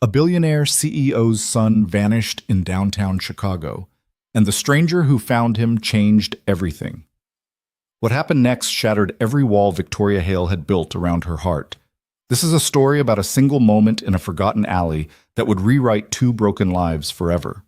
A billionaire CEO's son vanished in downtown Chicago, and the stranger who found him changed everything. What happened next shattered every wall Victoria Hale had built around her heart. This is a story about a single moment in a forgotten alley that would rewrite two broken lives forever.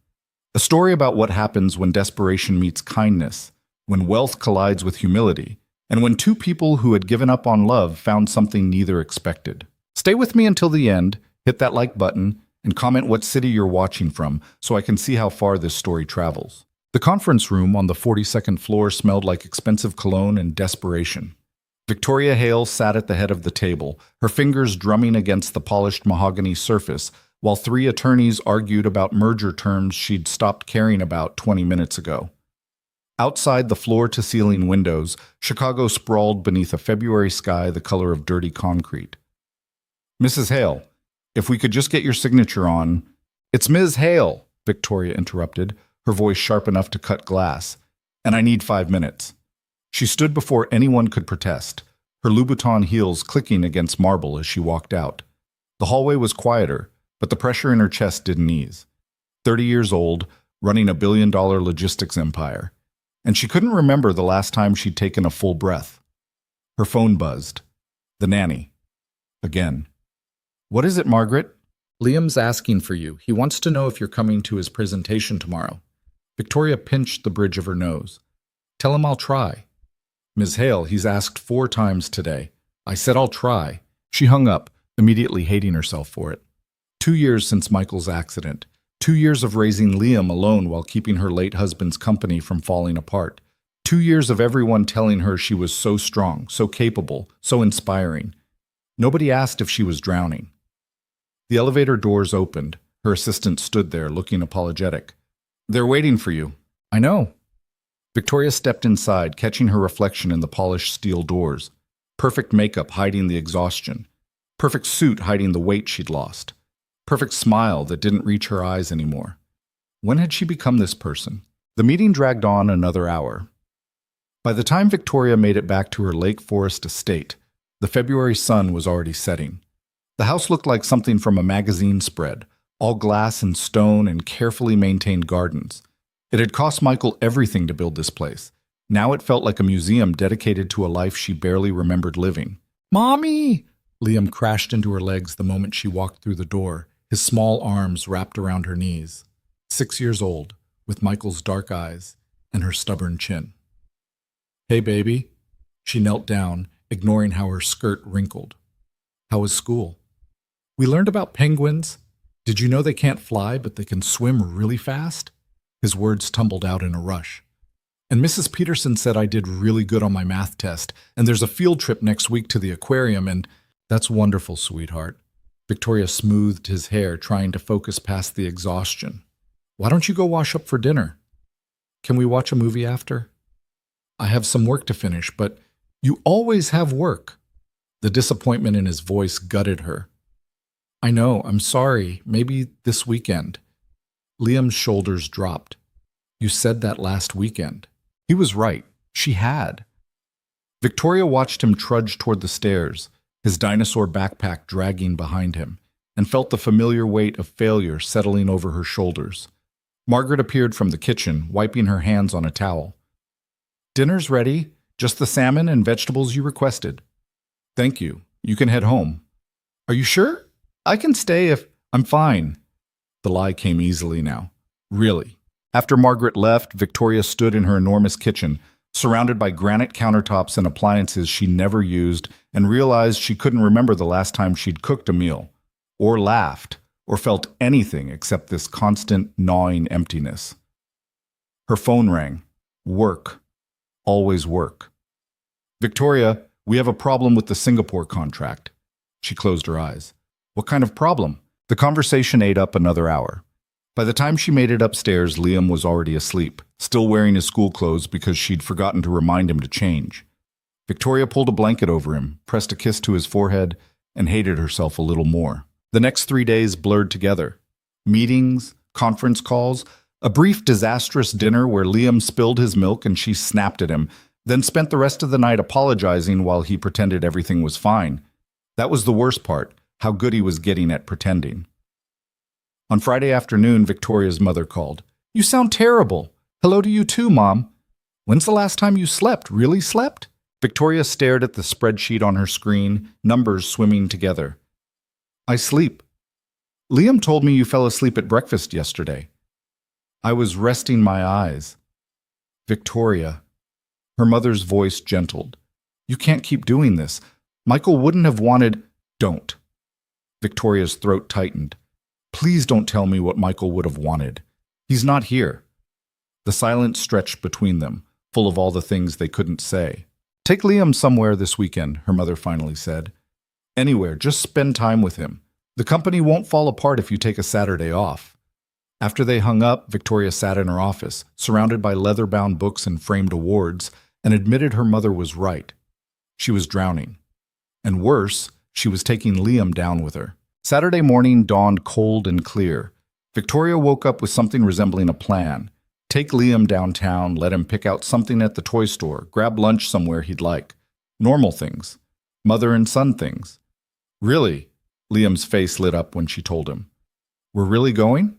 A story about what happens when desperation meets kindness, when wealth collides with humility, and when two people who had given up on love found something neither expected. Stay with me until the end, hit that like button, and comment what city you're watching from so I can see how far this story travels. The conference room on the 42nd floor smelled like expensive cologne and desperation. Victoria Hale sat at the head of the table, her fingers drumming against the polished mahogany surface, while three attorneys argued about merger terms she'd stopped caring about 20 minutes ago. Outside the floor-to-ceiling windows, Chicago sprawled beneath a February sky the color of dirty concrete. "Mrs. Hale, if we could just get your signature on—" "It's Ms. Hale," Victoria interrupted, her voice sharp enough to cut glass. "And I need 5 minutes." She stood before anyone could protest, her Louboutin heels clicking against marble as she walked out. The hallway was quieter, but the pressure in her chest didn't ease. 30 years old, running a billion-dollar logistics empire. And she couldn't remember the last time she'd taken a full breath. Her phone buzzed. The nanny. Again. "What is it, Margaret?" "Liam's asking for you. He wants to know if you're coming to his presentation tomorrow." Victoria pinched the bridge of her nose. "Tell him I'll try." "Ms. Hale, he's asked 4 times today. I said I'll try." She hung up, immediately hating herself for it. 2 years since Michael's accident. 2 years of raising Liam alone while keeping her late husband's company from falling apart. 2 years of everyone telling her she was so strong, so capable, so inspiring. Nobody asked if she was drowning. The elevator doors opened. Her assistant stood there, looking apologetic. "They're waiting for you." "I know." Victoria stepped inside, catching her reflection in the polished steel doors. Perfect makeup hiding the exhaustion. Perfect suit hiding the weight she'd lost. Perfect smile that didn't reach her eyes anymore. When had she become this person? The meeting dragged on another hour. By the time Victoria made it back to her Lake Forest estate, the February sun was already setting. The house looked like something from a magazine spread, all glass and stone and carefully maintained gardens. It had cost Michael everything to build this place. Now it felt like a museum dedicated to a life she barely remembered living. "Mommy!" Liam crashed into her legs the moment she walked through the door, his small arms wrapped around her knees. 6 years old, with Michael's dark eyes and her stubborn chin. "Hey, baby." She knelt down, ignoring how her skirt wrinkled. "How was school?" "We learned about penguins. Did you know they can't fly, but they can swim really fast?" His words tumbled out in a rush. "And Mrs. Peterson said I did really good on my math test, and there's a field trip next week to the aquarium, and—" "That's wonderful, sweetheart." Victoria smoothed his hair, trying to focus past the exhaustion. "Why don't you go wash up for dinner? Can we watch a movie after?" "I have some work to finish, but—" "You always have work." The disappointment in his voice gutted her. "I know, I'm sorry. Maybe this weekend." Liam's shoulders dropped. "You said that last weekend." He was right. She had. Victoria watched him trudge toward the stairs, his dinosaur backpack dragging behind him, and felt the familiar weight of failure settling over her shoulders. Margaret appeared from the kitchen, wiping her hands on a towel. "Dinner's ready. Just the salmon and vegetables you requested." "Thank you. You can head home." "Are you sure? I can stay if—" "I'm fine." The lie came easily now. "Really." After Margaret left, Victoria stood in her enormous kitchen, surrounded by granite countertops and appliances she never used, and realized she couldn't remember the last time she'd cooked a meal, or laughed, or felt anything except this constant, gnawing emptiness. Her phone rang. Work. Always work. "Victoria, we have a problem with the Singapore contract." She closed her eyes. "What kind of problem?" The conversation ate up another hour. By the time she made it upstairs, Liam was already asleep, still wearing his school clothes because she'd forgotten to remind him to change. Victoria pulled a blanket over him, pressed a kiss to his forehead, and hated herself a little more. The next 3 days blurred together. Meetings, conference calls, a brief disastrous dinner where Liam spilled his milk and she snapped at him, then spent the rest of the night apologizing while he pretended everything was fine. That was the worst part, how good he was getting at pretending. On Friday afternoon, Victoria's mother called. "You sound terrible." "Hello to you too, Mom." "When's the last time you slept? Really slept?" Victoria stared at the spreadsheet on her screen, numbers swimming together. "I sleep. Liam told me you fell asleep at breakfast yesterday." "I was resting my eyes." "Victoria." Her mother's voice gentled. "You can't keep doing this. Michael wouldn't have wanted—" "Don't." Victoria's throat tightened. "Please don't tell me what Michael would have wanted. He's not here." The silence stretched between them, full of all the things they couldn't say. "Take Liam somewhere this weekend," her mother finally said. "Anywhere, just spend time with him. The company won't fall apart if you take a Saturday off." After they hung up, Victoria sat in her office, surrounded by leather-bound books and framed awards, and admitted her mother was right. She was drowning. And worse, she was taking Liam down with her. Saturday morning dawned cold and clear. Victoria woke up with something resembling a plan. Take Liam downtown, let him pick out something at the toy store, grab lunch somewhere he'd like. Normal things. Mother and son things. "Really?" Liam's face lit up when she told him. "We're really going?"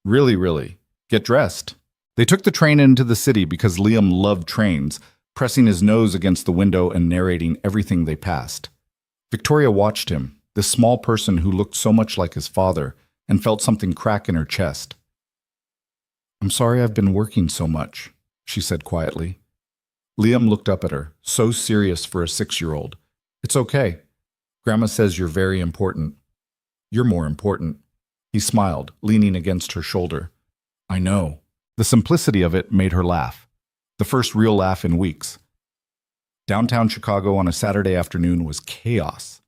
"Really, really. Get dressed." They took the train into the city because Liam loved trains, pressing his nose against the window and narrating everything they passed. Victoria watched him, this small person who looked so much like his father, and felt something crack in her chest. "I'm sorry I've been working so much," she said quietly. Liam looked up at her, so serious for a 6-year-old. "It's okay. Grandma says you're very important." "You're more important." He smiled, leaning against her shoulder. "I know." The simplicity of it made her laugh. The first real laugh in weeks. Downtown Chicago on a Saturday afternoon was chaos.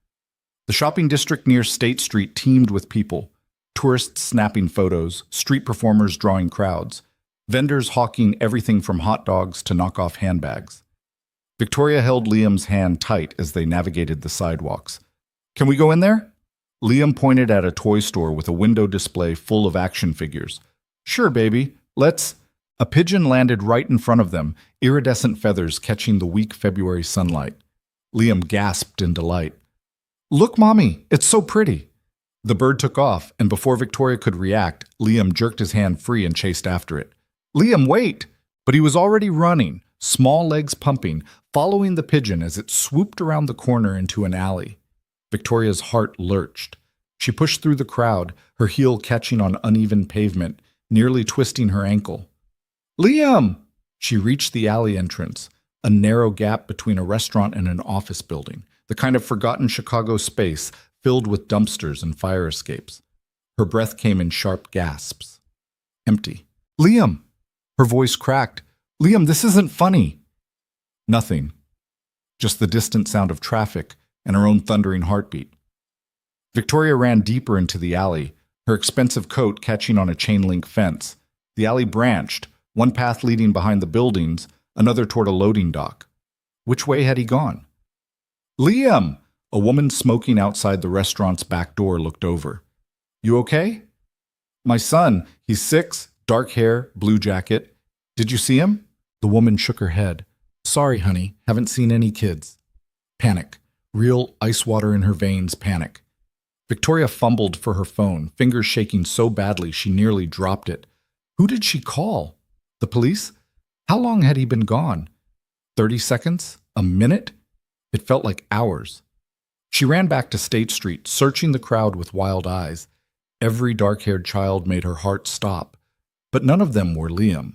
The shopping district near State Street teemed with people. Tourists snapping photos, street performers drawing crowds, vendors hawking everything from hot dogs to knockoff handbags. Victoria held Liam's hand tight as they navigated the sidewalks. "Can we go in there?" Liam pointed at a toy store with a window display full of action figures. "Sure, baby. Let's—" A pigeon landed right in front of them, iridescent feathers catching the weak February sunlight. Liam gasped in delight. "Look, Mommy, it's so pretty." The bird took off, and before Victoria could react, Liam jerked his hand free and chased after it. "Liam, wait!" But he was already running, small legs pumping, following the pigeon as it swooped around the corner into an alley. Victoria's heart lurched. She pushed through the crowd, her heel catching on uneven pavement, nearly twisting her ankle. "Liam!" She reached the alley entrance, a narrow gap between a restaurant and an office building, the kind of forgotten Chicago space filled with dumpsters and fire escapes. Her breath came in sharp gasps. Empty. "Liam!" Her voice cracked. "Liam, this isn't funny." Nothing. Just the distant sound of traffic and her own thundering heartbeat. Victoria ran deeper into the alley, her expensive coat catching on a chain-link fence. The alley branched, one path leading behind the buildings, another toward a loading dock. Which way had he gone? "Liam!" A woman smoking outside the restaurant's back door looked over. "You okay?" "My son. He's 6, dark hair, blue jacket. Did you see him?" The woman shook her head. "Sorry, honey. Haven't seen any kids." Panic. Real ice water in her veins panic. Victoria fumbled for her phone, fingers shaking so badly she nearly dropped it. Who did she call? The police? How long had he been gone? 30 seconds? A minute? It felt like hours. She ran back to State Street, searching the crowd with wild eyes. Every dark-haired child made her heart stop, but none of them were Liam.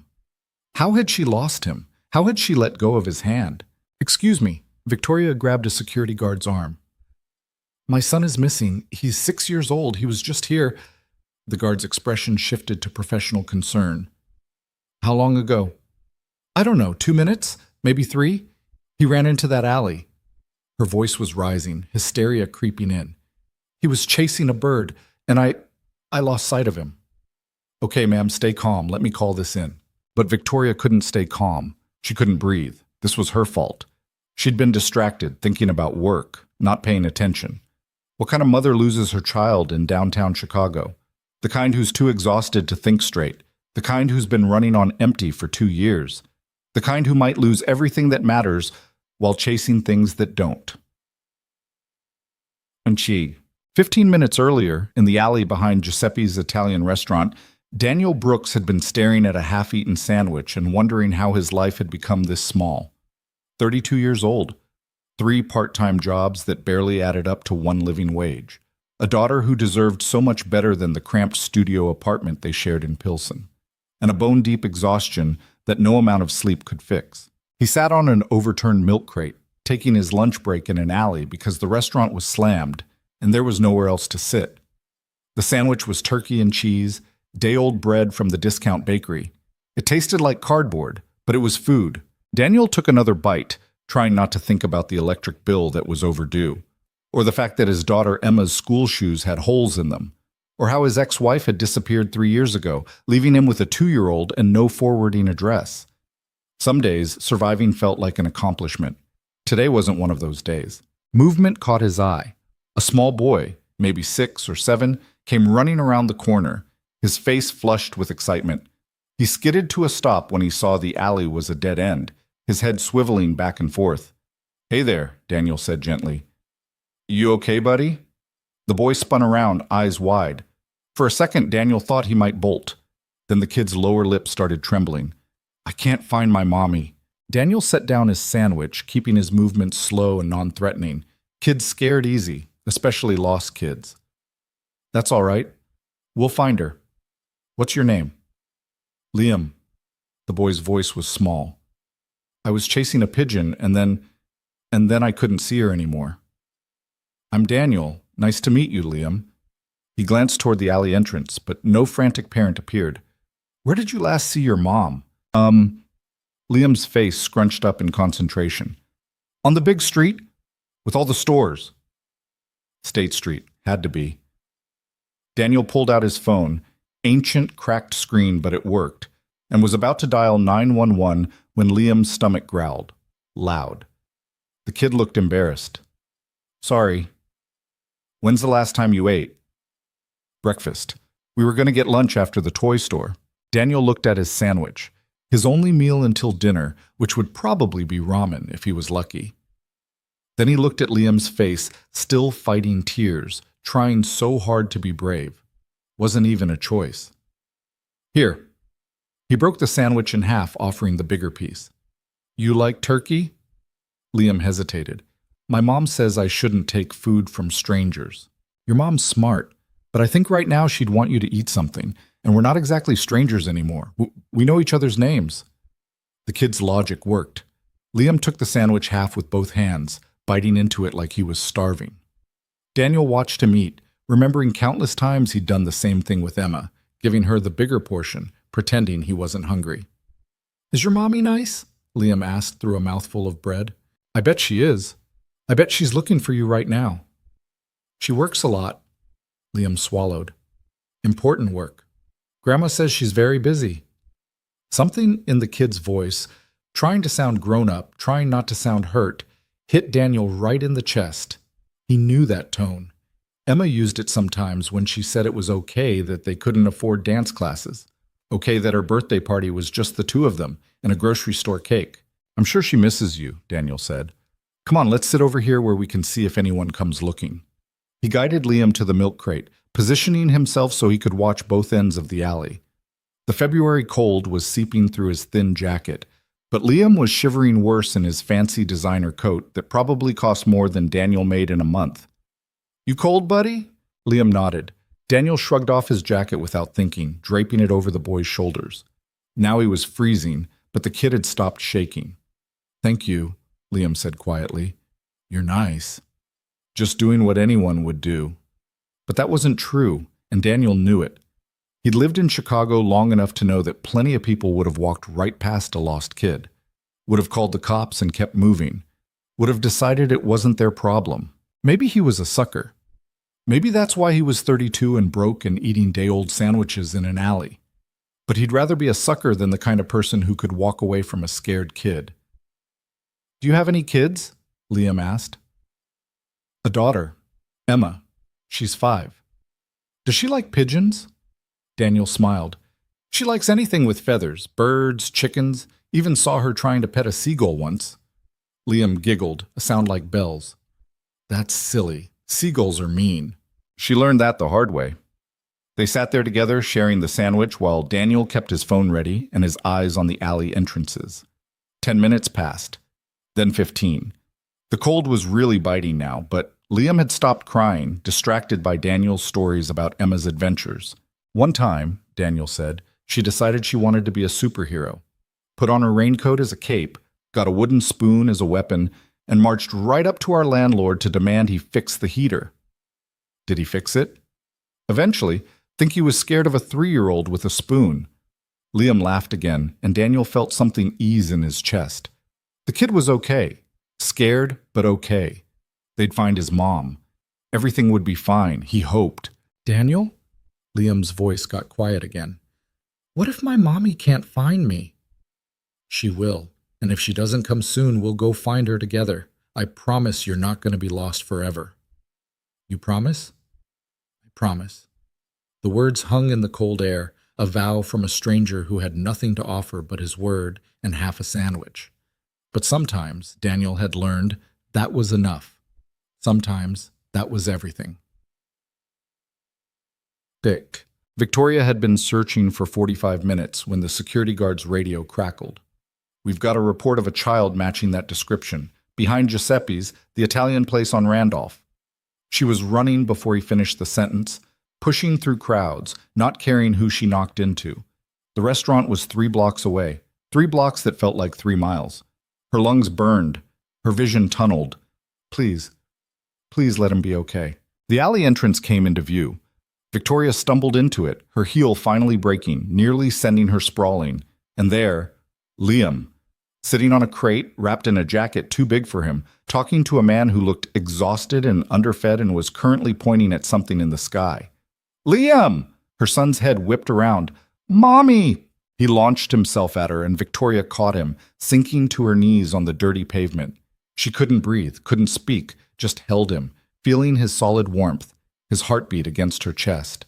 How had she lost him? How had she let go of his hand? "Excuse me." Victoria grabbed a security guard's arm. "My son is missing. He's 6 years old. He was just here." The guard's expression shifted to professional concern. "How long ago?" "I don't know, 2 minutes? Maybe 3? He ran into that alley." Her voice was rising, hysteria creeping in. "He was chasing a bird, and I lost sight of him." "Okay, ma'am, stay calm. Let me call this in." But Victoria couldn't stay calm. She couldn't breathe. This was her fault. She'd been distracted, thinking about work, not paying attention. What kind of mother loses her child in downtown Chicago? The kind who's too exhausted to think straight. The kind who's been running on empty for 2 years. The kind who might lose everything that matters while chasing things that don't. And she, 15 minutes earlier, in the alley behind Giuseppe's Italian restaurant, Daniel Brooks had been staring at a half-eaten sandwich and wondering how his life had become this small. 32 years old, 3 part-time jobs that barely added up to 1 living wage, a daughter who deserved so much better than the cramped studio apartment they shared in Pilsen, and a bone-deep exhaustion that no amount of sleep could fix. He sat on an overturned milk crate, taking his lunch break in an alley because the restaurant was slammed and there was nowhere else to sit. The sandwich was turkey and cheese, day-old bread from the discount bakery. It tasted like cardboard, but it was food. Daniel took another bite, trying not to think about the electric bill that was overdue, or the fact that his daughter Emma's school shoes had holes in them, or how his ex-wife had disappeared 3 years ago, leaving him with a 2-year-old and no forwarding address. Some days, surviving felt like an accomplishment. Today wasn't one of those days. Movement caught his eye. A small boy, maybe 6 or 7, came running around the corner, his face flushed with excitement. He skidded to a stop when he saw the alley was a dead end, his head swiveling back and forth. "Hey there," Daniel said gently. "You okay, buddy?" The boy spun around, eyes wide. For a second, Daniel thought he might bolt. Then the kid's lower lip started trembling. "I can't find my mommy." Daniel set down his sandwich, keeping his movements slow and non-threatening. Kids scared easy, especially lost kids. "That's all right. We'll find her. What's your name?" "Liam." The boy's voice was small. "I was chasing a pigeon and then I couldn't see her anymore." "I'm Daniel. Nice to meet you, Liam." He glanced toward the alley entrance, but no frantic parent appeared. "Where did you last see your mom?" Liam's face scrunched up in concentration. "On the big street? With all the stores." State Street. Had to be. Daniel pulled out his phone, ancient, cracked screen, but it worked, and was about to dial 911 when Liam's stomach growled. Loud. The kid looked embarrassed. "Sorry. When's the last time you ate?" "Breakfast. We were going to get lunch after the toy store." Daniel looked at his sandwich, his only meal until dinner, which would probably be ramen if he was lucky. Then he looked at Liam's face, still fighting tears, trying so hard to be brave. Wasn't even a choice. "Here." He broke the sandwich in half, offering the bigger piece. "You like turkey?" Liam hesitated. "My mom says I shouldn't take food from strangers." "Your mom's smart, but I think right now she'd want you to eat something, and we're not exactly strangers anymore. We know each other's names." The kid's logic worked. Liam took the sandwich half with both hands, biting into it like he was starving. Daniel watched him eat, remembering countless times he'd done the same thing with Emma, giving her the bigger portion, pretending he wasn't hungry. "Is your mommy nice?" Liam asked through a mouthful of bread. "I bet she is. I bet she's looking for you right now." "She works a lot." Liam swallowed. "Important work. Grandma says she's very busy." Something in the kid's voice, trying to sound grown-up, trying not to sound hurt, hit Daniel right in the chest. He knew that tone. Emma used it sometimes when she said it was okay that they couldn't afford dance classes. Okay that her birthday party was just the 2 of them and a grocery store cake. "I'm sure she misses you," Daniel said. "Come on, let's sit over here where we can see if anyone comes looking." He guided Liam to the milk crate, positioning himself so he could watch both ends of the alley. The February cold was seeping through his thin jacket, but Liam was shivering worse in his fancy designer coat that probably cost more than Daniel made in a month. "You cold, buddy?" Liam nodded. Daniel shrugged off his jacket without thinking, draping it over the boy's shoulders. Now he was freezing, but the kid had stopped shaking. "Thank you," Liam said quietly. "You're nice." Just doing what anyone would do. But that wasn't true, and Daniel knew it. He'd lived in Chicago long enough to know that plenty of people would have walked right past a lost kid, would have called the cops and kept moving, would have decided it wasn't their problem. Maybe he was a sucker. Maybe that's why he was 32 and broke and eating day-old sandwiches in an alley. But he'd rather be a sucker than the kind of person who could walk away from a scared kid. "Do you have any kids?" Liam asked. "A daughter, Emma. She's 5. Does she like pigeons?" Daniel smiled. "She likes anything with feathers, birds, chickens, even saw her trying to pet a seagull once." Liam giggled, a sound like bells. "That's silly. Seagulls are mean." She learned that the hard way. They sat there together, sharing the sandwich, while Daniel kept his phone ready and his eyes on the alley entrances. 10 minutes passed, then 15. The cold was really biting now, but Liam had stopped crying, distracted by Daniel's stories about Emma's adventures. One time, Daniel said, she decided she wanted to be a superhero, put on her raincoat as a cape, got a wooden spoon as a weapon, and marched right up to our landlord to demand he fix the heater. Did he fix it? Eventually, think he was scared of a 3-year-old with a spoon. Liam laughed again, and Daniel felt something ease in his chest. The kid was okay. Scared, but okay. They'd find his mom. Everything would be fine, he hoped. Daniel? Liam's voice got quiet again. What if my mommy can't find me? She will, and if she doesn't come soon, we'll go find her together. I promise you're not going to be lost forever. You promise? I promise. The words hung in the cold air, a vow from a stranger who had nothing to offer but his word and half a sandwich. But sometimes, Daniel had learned, that was enough. Sometimes, that was everything. Dick. Victoria had been searching for 45 minutes when the security guard's radio crackled. We've got a report of a child matching that description, behind Giuseppe's, the Italian place on Randolph. She was running before he finished the sentence, pushing through crowds, not caring who she knocked into. The restaurant was 3 blocks away, 3 blocks that felt like 3 miles. Her lungs burned, her vision tunneled. Please let him be okay. The alley entrance came into view. Victoria stumbled into it, her heel finally breaking, nearly sending her sprawling. And there, Liam, sitting on a crate, wrapped in a jacket too big for him, talking to a man who looked exhausted and underfed and was currently pointing at something in the sky. Liam! Her son's head whipped around. Mommy! He launched himself at her, and Victoria caught him, sinking to her knees on the dirty pavement. She couldn't breathe, couldn't speak, just held him, feeling his solid warmth, his heartbeat against her chest.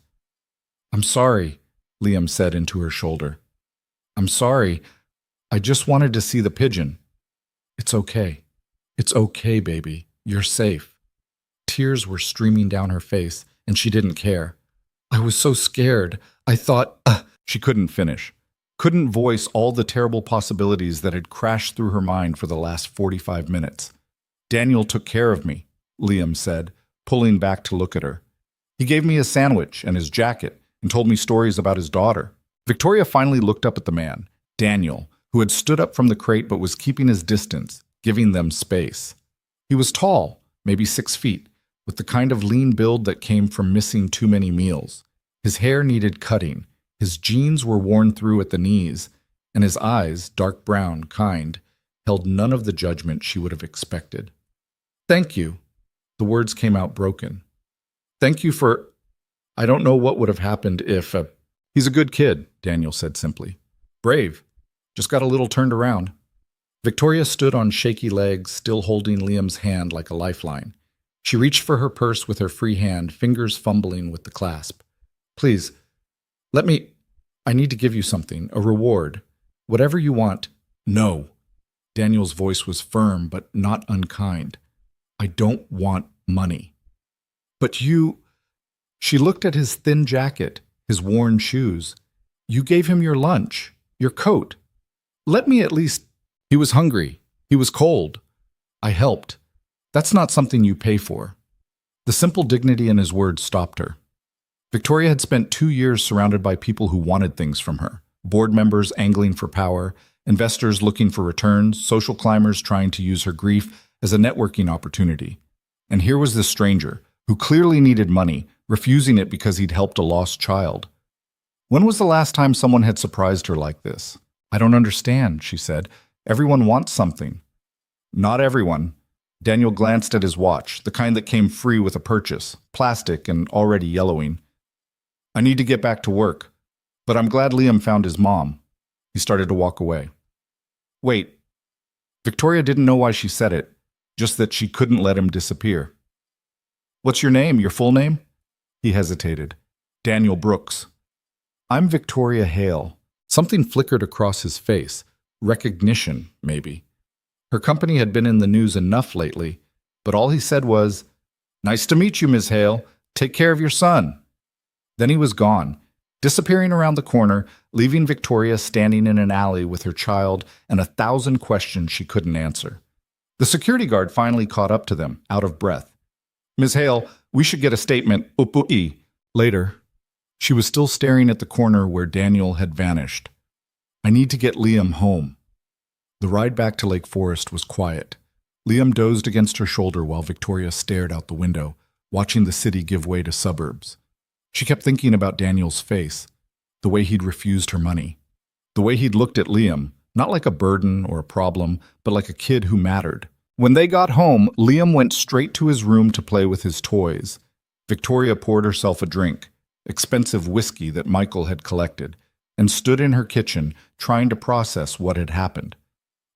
I'm sorry, Liam said into her shoulder. I'm sorry. I just wanted to see the pigeon. It's okay. It's okay, baby. You're safe. Tears were streaming down her face, and she didn't care. I was so scared. I thought... She couldn't finish. Couldn't voice all the terrible possibilities that had crashed through her mind for the last 45 minutes. Daniel took care of me, Liam said, pulling back to look at her. He gave me a sandwich and his jacket and told me stories about his daughter. Victoria finally looked up at the man, Daniel, who had stood up from the crate but was keeping his distance, giving them space. He was tall, maybe 6 feet, with the kind of lean build that came from missing too many meals. His hair needed cutting. His jeans were worn through at the knees, and his eyes, dark brown, kind, held none of the judgment she would have expected. Thank you. The words came out broken. Thank you for... I don't know what would have happened if... He's a good kid, Daniel said simply. Brave. Just got a little turned around. Victoria stood on shaky legs, still holding Liam's hand like a lifeline. She reached for her purse with her free hand, fingers fumbling with the clasp. Please, I need to give you something, a reward. Whatever you want. No. Daniel's voice was firm, but not unkind. I don't want money. But you... She looked at his thin jacket, his worn shoes. You gave him your lunch, your coat. Let me at least... He was hungry. He was cold. I helped. That's not something you pay for. The simple dignity in his words stopped her. Victoria had spent 2 years surrounded by people who wanted things from her. Board members angling for power, investors looking for returns, social climbers trying to use her grief as a networking opportunity. And here was this stranger, who clearly needed money, refusing it because he'd helped a lost child. When was the last time someone had surprised her like this? I don't understand, she said. Everyone wants something. Not everyone. Daniel glanced at his watch, the kind that came free with a purchase, plastic and already yellowing. I need to get back to work, but I'm glad Liam found his mom. He started to walk away. Wait. Victoria didn't know why she said it, just that she couldn't let him disappear. What's your name, your full name? He hesitated. Daniel Brooks. I'm Victoria Hale. Something flickered across his face. Recognition, maybe. Her company had been in the news enough lately, but all he said was, Nice to meet you, Miss Hale. Take care of your son." Then he was gone, disappearing around the corner, leaving Victoria standing in an alley with her child and 1,000 questions she couldn't answer. The security guard finally caught up to them, out of breath. "Ms. Hale, we should get a statement later." She was still staring at the corner where Daniel had vanished. "I need to get Liam home." The ride back to Lake Forest was quiet. Liam dozed against her shoulder while Victoria stared out the window, watching the city give way to suburbs. She kept thinking about Daniel's face, the way he'd refused her money, the way he'd looked at Liam, not like a burden or a problem, but like a kid who mattered. When they got home, Liam went straight to his room to play with his toys. Victoria poured herself a drink, expensive whiskey that Michael had collected, and stood in her kitchen trying to process what had happened.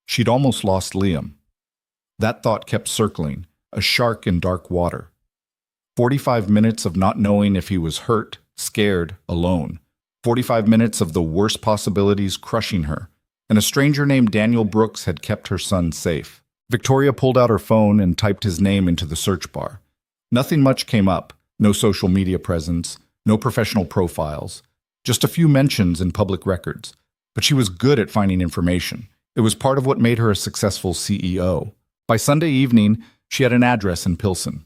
She'd almost lost Liam. That thought kept circling, a shark in dark water. 45 minutes of not knowing if he was hurt, scared, alone. 45 minutes of the worst possibilities crushing her. And a stranger named Daniel Brooks had kept her son safe. Victoria pulled out her phone and typed his name into the search bar. Nothing much came up. No social media presence, no professional profiles, just a few mentions in public records. But she was good at finding information. It was part of what made her a successful CEO. By Sunday evening, she had an address in Pilsen.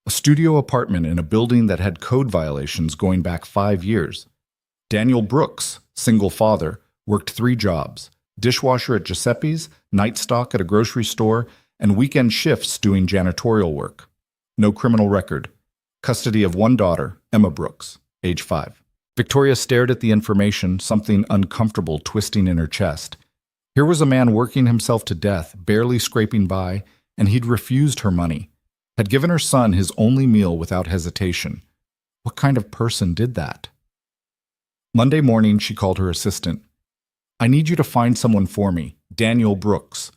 A studio apartment in a building that had code violations going back 5 years. Daniel Brooks, single father, worked 3 jobs: dishwasher at Giuseppe's, night stock at a grocery store, and weekend shifts doing janitorial work. No criminal record. Custody of 1 daughter, Emma Brooks, age 5. Victoria stared at the information, something uncomfortable twisting in her chest. Here was a man working himself to death, barely scraping by, and he'd refused her money. Had given her son his only meal without hesitation. What kind of person did that? Monday morning, she called her assistant. "I need you to find someone for me, Daniel Brooks,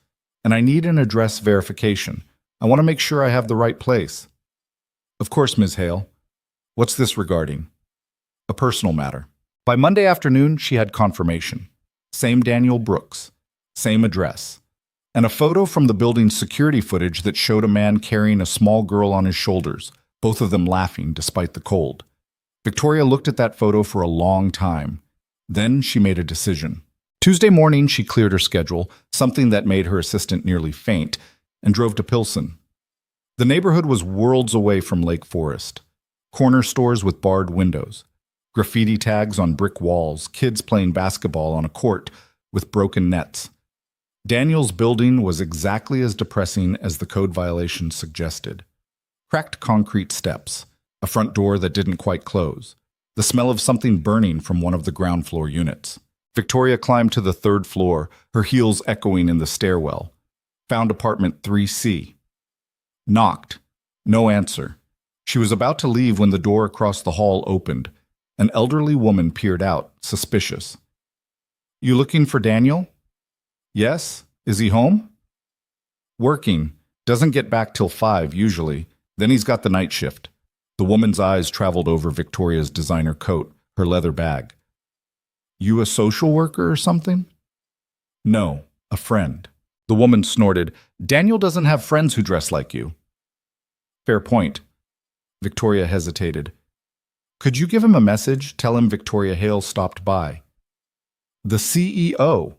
and I need an address verification. I want to make sure I have the right place." "Of course, Ms. Hale. What's this regarding?" "A personal matter." By Monday afternoon, she had confirmation. Same Daniel Brooks, same address, and a photo from the building's security footage that showed a man carrying a small girl on his shoulders, both of them laughing despite the cold. Victoria looked at that photo for a long time. Then she made a decision. Tuesday morning, she cleared her schedule, something that made her assistant nearly faint, and drove to Pilsen. The neighborhood was worlds away from Lake Forest. Corner stores with barred windows, graffiti tags on brick walls, kids playing basketball on a court with broken nets. Daniel's building was exactly as depressing as the code violation suggested. Cracked concrete steps, a front door that didn't quite close, the smell of something burning from one of the ground floor units. Victoria climbed to the 3rd floor, her heels echoing in the stairwell. Found apartment 3C. Knocked. No answer. She was about to leave when the door across the hall opened. An elderly woman peered out, suspicious. "You looking for Daniel?" "Yes. Is he home?" "Working. Doesn't get back till 5 usually. Then he's got the night shift." The woman's eyes traveled over Victoria's designer coat, her leather bag. "You a social worker or something?" "No, a friend." The woman snorted. "Daniel doesn't have friends who dress like you." "Fair point." Victoria hesitated. "Could you give him a message? Tell him Victoria Hale stopped by." "The CEO."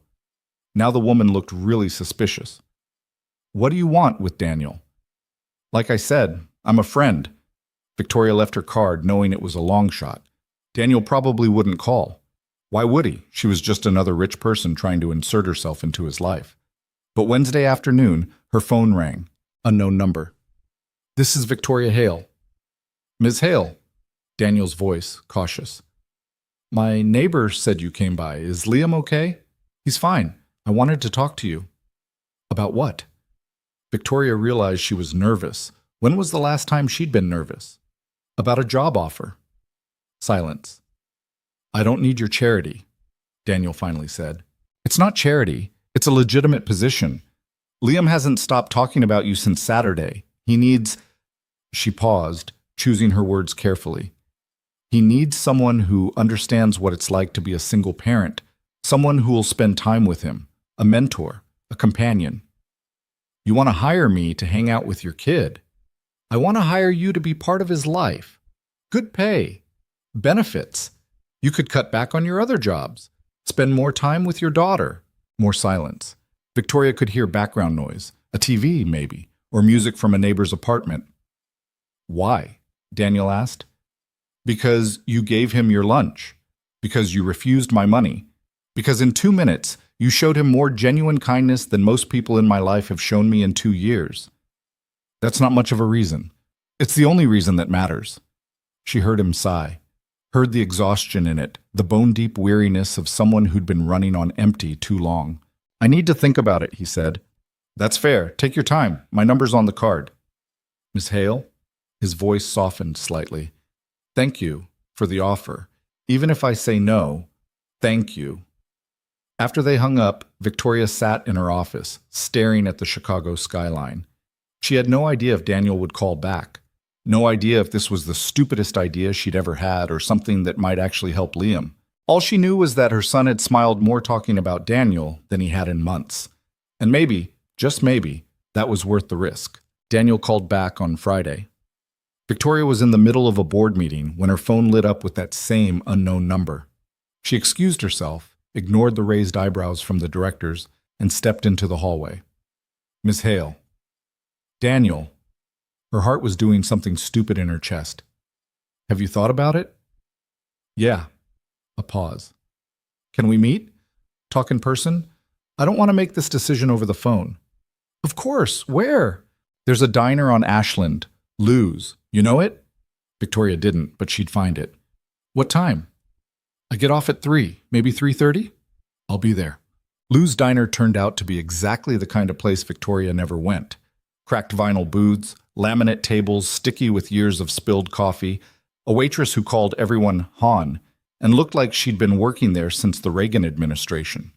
Now the woman looked really suspicious. "What do you want with Daniel?" "Like I said, I'm a friend." Victoria left her card, knowing it was a long shot. Daniel probably wouldn't call. Why would he? She was just another rich person trying to insert herself into his life. But Wednesday afternoon, her phone rang. Unknown number. "This is Victoria Hale." "Ms. Hale." Daniel's voice, cautious. "My neighbor said you came by. Is Liam okay?" "He's fine. I wanted to talk to you." "About what?" Victoria realized she was nervous. When was the last time she'd been nervous? "About a job offer." Silence. "I don't need your charity," Daniel finally said. "It's not charity. It's a legitimate position. Liam hasn't stopped talking about you since Saturday. He needs—" She paused, choosing her words carefully. "He needs someone who understands what it's like to be a single parent, someone who will spend time with him, a mentor, a companion." "You want to hire me to hang out with your kid?" "I want to hire you to be part of his life." Good pay. Benefits. You could cut back on your other jobs. Spend more time with your daughter. More silence. Victoria could hear background noise, a TV maybe, or music from a neighbor's apartment. Why? Daniel asked. Because you gave him your lunch. Because you refused my money. Because in 2 minutes, you showed him more genuine kindness than most people in my life have shown me in 2 years. That's not much of a reason. It's the only reason that matters. She heard him sigh, heard the exhaustion in it, the bone-deep weariness of someone who'd been running on empty too long. I need to think about it, he said. That's fair. Take your time. My number's on the card. Miss Hale? His voice softened slightly. Thank you for the offer. Even if I say no, thank you. After they hung up, Victoria sat in her office, staring at the Chicago skyline. She had no idea if Daniel would call back. No idea if this was the stupidest idea she'd ever had or something that might actually help Liam. All she knew was that her son had smiled more talking about Daniel than he had in months. And maybe, just maybe, that was worth the risk. Daniel called back on Friday. Victoria was in the middle of a board meeting when her phone lit up with that same unknown number. She excused herself, ignored the raised eyebrows from the directors, and stepped into the hallway. Miss Hale. Daniel. Her heart was doing something stupid in her chest. Have you thought about it? Yeah. A pause. Can we meet? Talk in person? I don't want to make this decision over the phone. Of course. Where? There's a diner on Ashland. Lou's. You know it? Victoria didn't, but she'd find it. What time? I get off at 3, maybe 3:30? I'll be there. Lou's Diner turned out to be exactly the kind of place Victoria never went. Cracked vinyl booths, laminate tables sticky with years of spilled coffee, a waitress who called everyone Han, and looked like she'd been working there since the Reagan administration.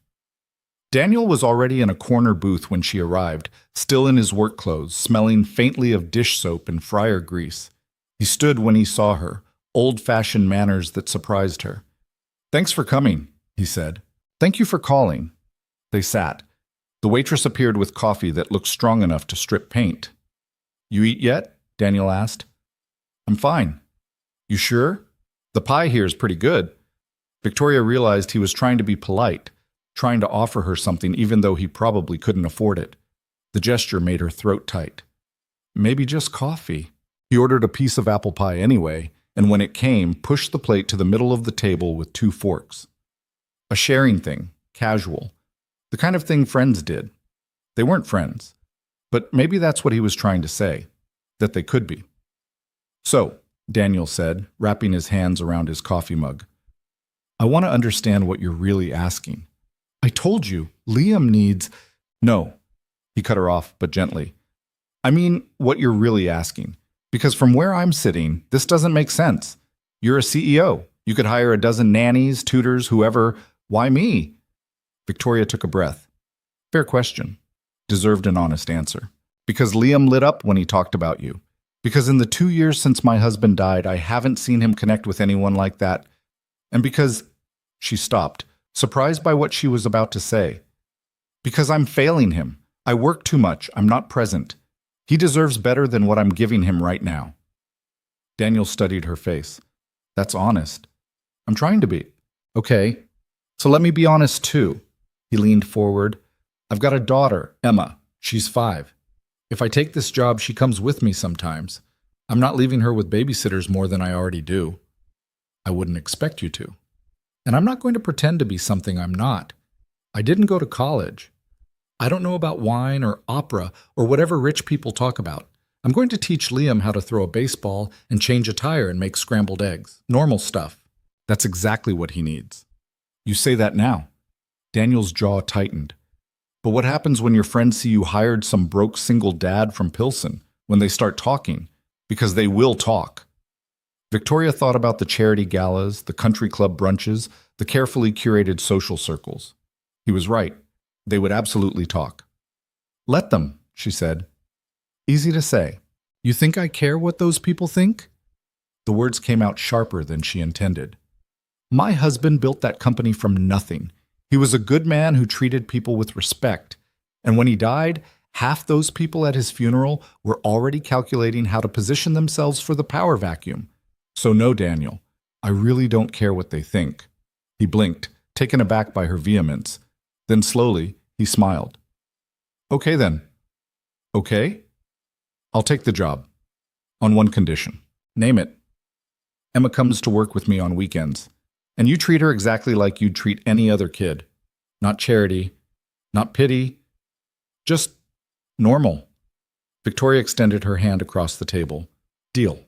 Daniel was already in a corner booth when she arrived, still in his work clothes, smelling faintly of dish soap and fryer grease. He stood when he saw her, old-fashioned manners that surprised her. Thanks for coming, he said. Thank you for calling. They sat. The waitress appeared with coffee that looked strong enough to strip paint. You eat yet? Daniel asked. I'm fine. You sure? The pie here is pretty good. Victoria realized he was trying to be polite, trying to offer her something even though he probably couldn't afford it. The gesture made her throat tight. Maybe just coffee. He ordered a piece of apple pie anyway, and when it came, pushed the plate to the middle of the table with 2 forks. A sharing thing, casual. The kind of thing friends did. They weren't friends, but maybe that's what he was trying to say, that they could be. So, Daniel said, wrapping his hands around his coffee mug, I want to understand what you're really asking. I told you, Liam needs... No, he cut her off, but gently. I mean, what you're really asking. Because from where I'm sitting, this doesn't make sense. You're a CEO. You could hire a dozen nannies, tutors, whoever. Why me? Victoria took a breath. Fair question. Deserved an honest answer. Because Liam lit up when he talked about you. Because in the 2 years since my husband died, I haven't seen him connect with anyone like that. And because... She stopped, surprised by what she was about to say. Because I'm failing him. I work too much. I'm not present. He deserves better than what I'm giving him right now. Daniel studied her face. That's honest. I'm trying to be. Okay, so let me be honest too. He leaned forward. I've got a daughter, Emma. She's 5. If I take this job, she comes with me sometimes. I'm not leaving her with babysitters more than I already do. I wouldn't expect you to. And I'm not going to pretend to be something I'm not. I didn't go to college. I don't know about wine or opera or whatever rich people talk about. I'm going to teach Liam how to throw a baseball and change a tire and make scrambled eggs. Normal stuff. That's exactly what he needs. You say that now. Daniel's jaw tightened. But what happens when your friends see you hired some broke single dad from Pilsen when they start talking? Because they will talk. Victoria thought about the charity galas, the country club brunches, the carefully curated social circles. He was right. They would absolutely talk. Let them, she said. Easy to say. You think I care what those people think? The words came out sharper than she intended. My husband built that company from nothing. He was a good man who treated people with respect. And when he died, half those people at his funeral were already calculating how to position themselves for the power vacuum. So no, Daniel, I really don't care what they think. He blinked, taken aback by her vehemence. Then slowly, he smiled. Okay then. Okay? I'll take the job. On one condition. Name it. Emma comes to work with me on weekends, and you treat her exactly like you'd treat any other kid. Not charity, not pity, just normal. Victoria extended her hand across the table. Deal.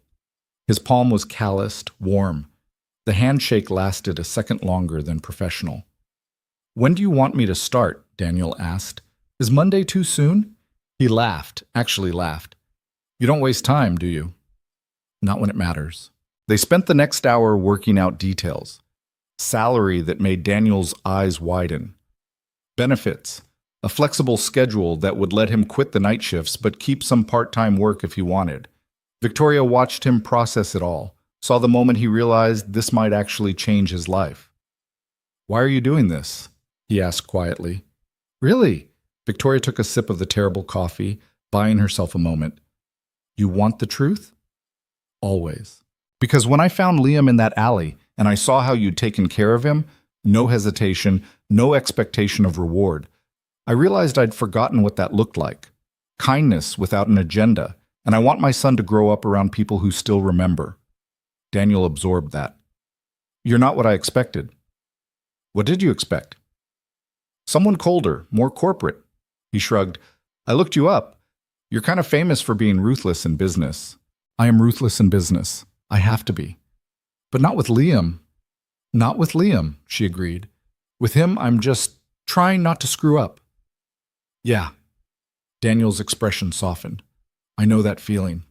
His palm was calloused, warm. The handshake lasted a second longer than professional. When do you want me to start? Daniel asked. Is Monday too soon? He laughed, actually laughed. You don't waste time, do you? Not when it matters. They spent the next hour working out details. Salary that made Daniel's eyes widen. Benefits. A flexible schedule that would let him quit the night shifts but keep some part-time work if he wanted. Victoria watched him process it all, saw the moment he realized this might actually change his life. Why are you doing this? He asked quietly. Really? Victoria took a sip of the terrible coffee, buying herself a moment. You want the truth? Always. Because when I found Liam in that alley and I saw how you'd taken care of him, no hesitation, no expectation of reward, I realized I'd forgotten what that looked like. Kindness without an agenda, and I want my son to grow up around people who still remember. Daniel absorbed that. You're not what I expected. What did you expect? Someone colder, more corporate. He shrugged. I looked you up. You're kind of famous for being ruthless in business. I am ruthless in business. I have to be. But not with Liam. Not with Liam, she agreed. With him, I'm just trying not to screw up. Yeah. Daniel's expression softened. I know that feeling.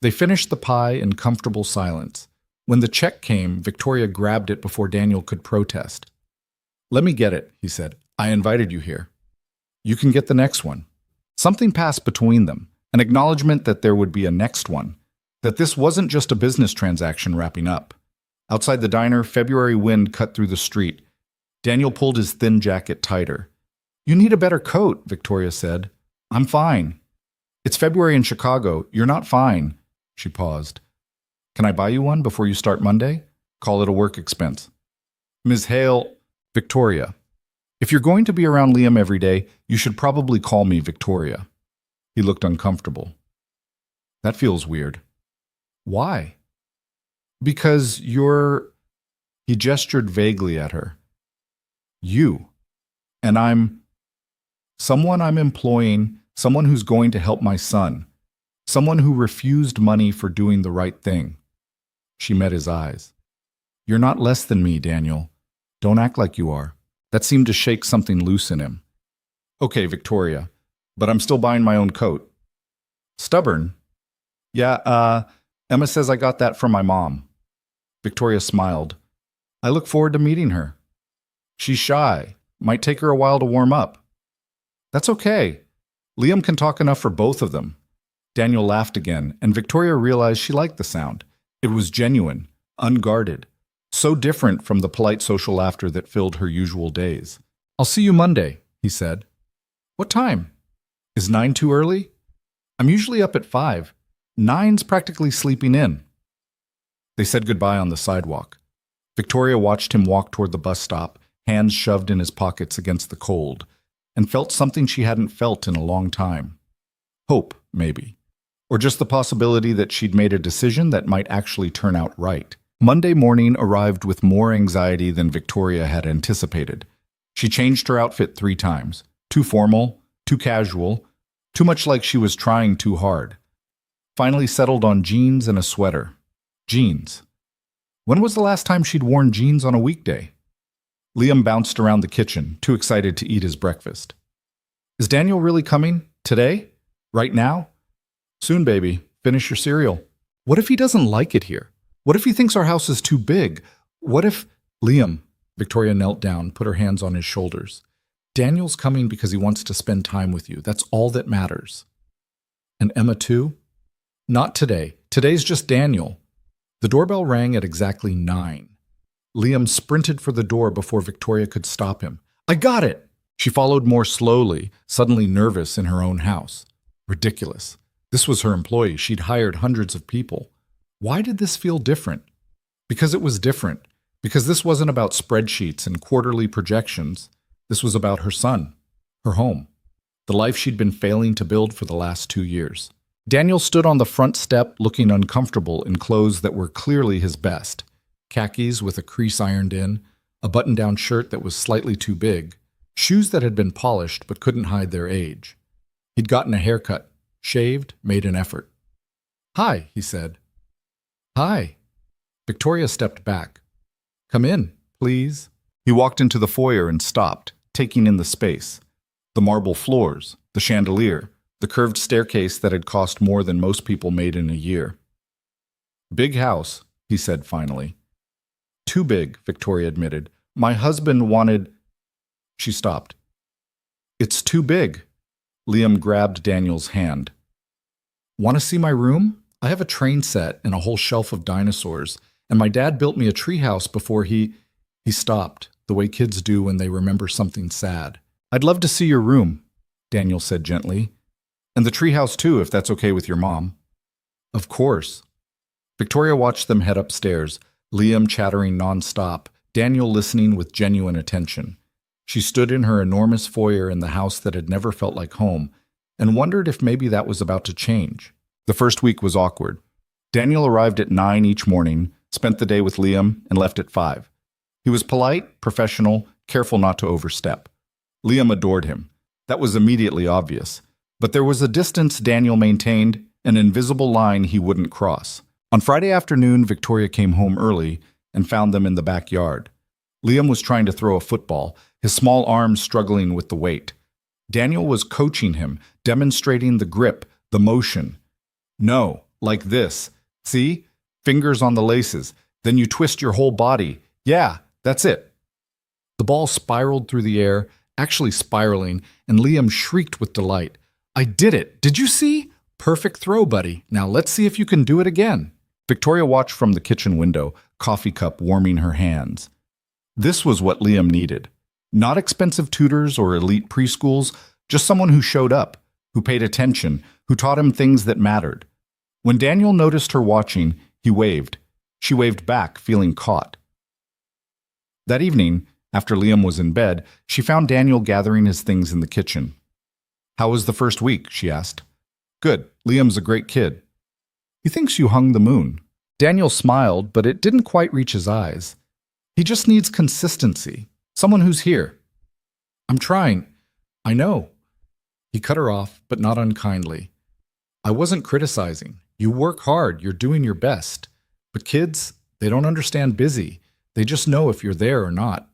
They finished the pie in comfortable silence. When the check came, Victoria grabbed it before Daniel could protest. Let me get it, he said. I invited you here. You can get the next one. Something passed between them, an acknowledgement that there would be a next one, that this wasn't just a business transaction wrapping up. Outside the diner, February wind cut through the street. Daniel pulled his thin jacket tighter. You need a better coat, Victoria said. I'm fine. It's February in Chicago. You're not fine. She paused. Can I buy you one before you start Monday? Call it a work expense. Ms. Hale, Victoria. If you're going to be around Liam every day, you should probably call me Victoria. He looked uncomfortable. That feels weird. Why? Because you're... He gestured vaguely at her. You. And I'm... Someone I'm employing, someone who's going to help my son. Someone who refused money for doing the right thing. She met his eyes. You're not less than me, Daniel. Don't act like you are. That seemed to shake something loose in him. Okay, Victoria, but I'm still buying my own coat. Stubborn? Yeah, Emma says I got that from my mom. Victoria smiled. I look forward to meeting her. She's shy. Might take her a while to warm up. That's okay. Liam can talk enough for both of them. Daniel laughed again, and Victoria realized she liked the sound. It was genuine, unguarded, so different from the polite social laughter that filled her usual days. I'll see you Monday, he said. What time? Is 9 too early? I'm usually up at 5. 9's practically sleeping in. They said goodbye on the sidewalk. Victoria watched him walk toward the bus stop, hands shoved in his pockets against the cold, and felt something she hadn't felt in a long time. Hope, maybe. Or just the possibility that she'd made a decision that might actually turn out right. Monday morning arrived with more anxiety than Victoria had anticipated. She changed her outfit 3 times. Too formal, too casual, too much like she was trying too hard. Finally settled on jeans and a sweater. Jeans. When was the last time she'd worn jeans on a weekday? Liam bounced around the kitchen, too excited to eat his breakfast. Is Daniel really coming? Today? Right now? Soon, baby. Finish your cereal. What if he doesn't like it here? What if he thinks our house is too big? What if... Liam. Victoria knelt down, put her hands on his shoulders. Daniel's coming because he wants to spend time with you. That's all that matters. And Emma too? Not today. Today's just Daniel. The doorbell rang at exactly 9. Liam sprinted for the door before Victoria could stop him. I got it! She followed more slowly, suddenly nervous in her own house. Ridiculous. This was her employee. She'd hired hundreds of people. Why did this feel different? Because it was different. Because this wasn't about spreadsheets and quarterly projections. This was about her son, her home, the life she'd been failing to build for the last 2 years. Daniel stood on the front step looking uncomfortable in clothes that were clearly his best. Khakis with a crease ironed in, a button-down shirt that was slightly too big, shoes that had been polished but couldn't hide their age. He'd gotten a haircut, shaved, made an effort. "Hi," he said. "Hi." Victoria stepped back. "Come in, please." He walked into the foyer and stopped, taking in the space. The marble floors, the chandelier, the curved staircase that had cost more than most people made in a year. "Big house," he said finally. "Too big," Victoria admitted. "My husband wanted—" She stopped. "It's too big." Liam grabbed Daniel's hand. "Want to see my room? I have a train set and a whole shelf of dinosaurs, and my dad built me a treehouse before he stopped, the way kids do when they remember something sad. "I'd love to see your room," Daniel said gently. "And the treehouse too, if that's okay with your mom." "Of course." Victoria watched them head upstairs, Liam chattering nonstop, Daniel listening with genuine attention. She stood in her enormous foyer in the house that had never felt like home, and wondered if maybe that was about to change. The first week was awkward. Daniel arrived at 9 each morning, spent the day with Liam, and left at 5. He was polite, professional, careful not to overstep. Liam adored him. That was immediately obvious. But there was a distance Daniel maintained, an invisible line he wouldn't cross. On Friday afternoon, Victoria came home early and found them in the backyard. Liam was trying to throw a football, his small arms struggling with the weight. Daniel was coaching him, demonstrating the grip, the motion. "No, like this. See? Fingers on the laces. Then you twist your whole body. Yeah, that's it." The ball spiraled through the air, actually spiraling, and Liam shrieked with delight. "I did it! Did you see? Perfect throw, buddy. Now let's see if you can do it again." Victoria watched from the kitchen window, coffee cup warming her hands. This was what Liam needed. Not expensive tutors or elite preschools, just someone who showed up, who paid attention, who taught him things that mattered. When Daniel noticed her watching, he waved. She waved back, feeling caught. That evening, after Liam was in bed, she found Daniel gathering his things in the kitchen. "How was the first week?" she asked. "Good. Liam's a great kid." "He thinks you hung the moon." Daniel smiled, but it didn't quite reach his eyes. "He just needs consistency. Someone who's here." "I'm trying." "I know." He cut her off, but not unkindly. "I wasn't criticizing. You work hard. You're doing your best. But kids, they don't understand busy. They just know if you're there or not."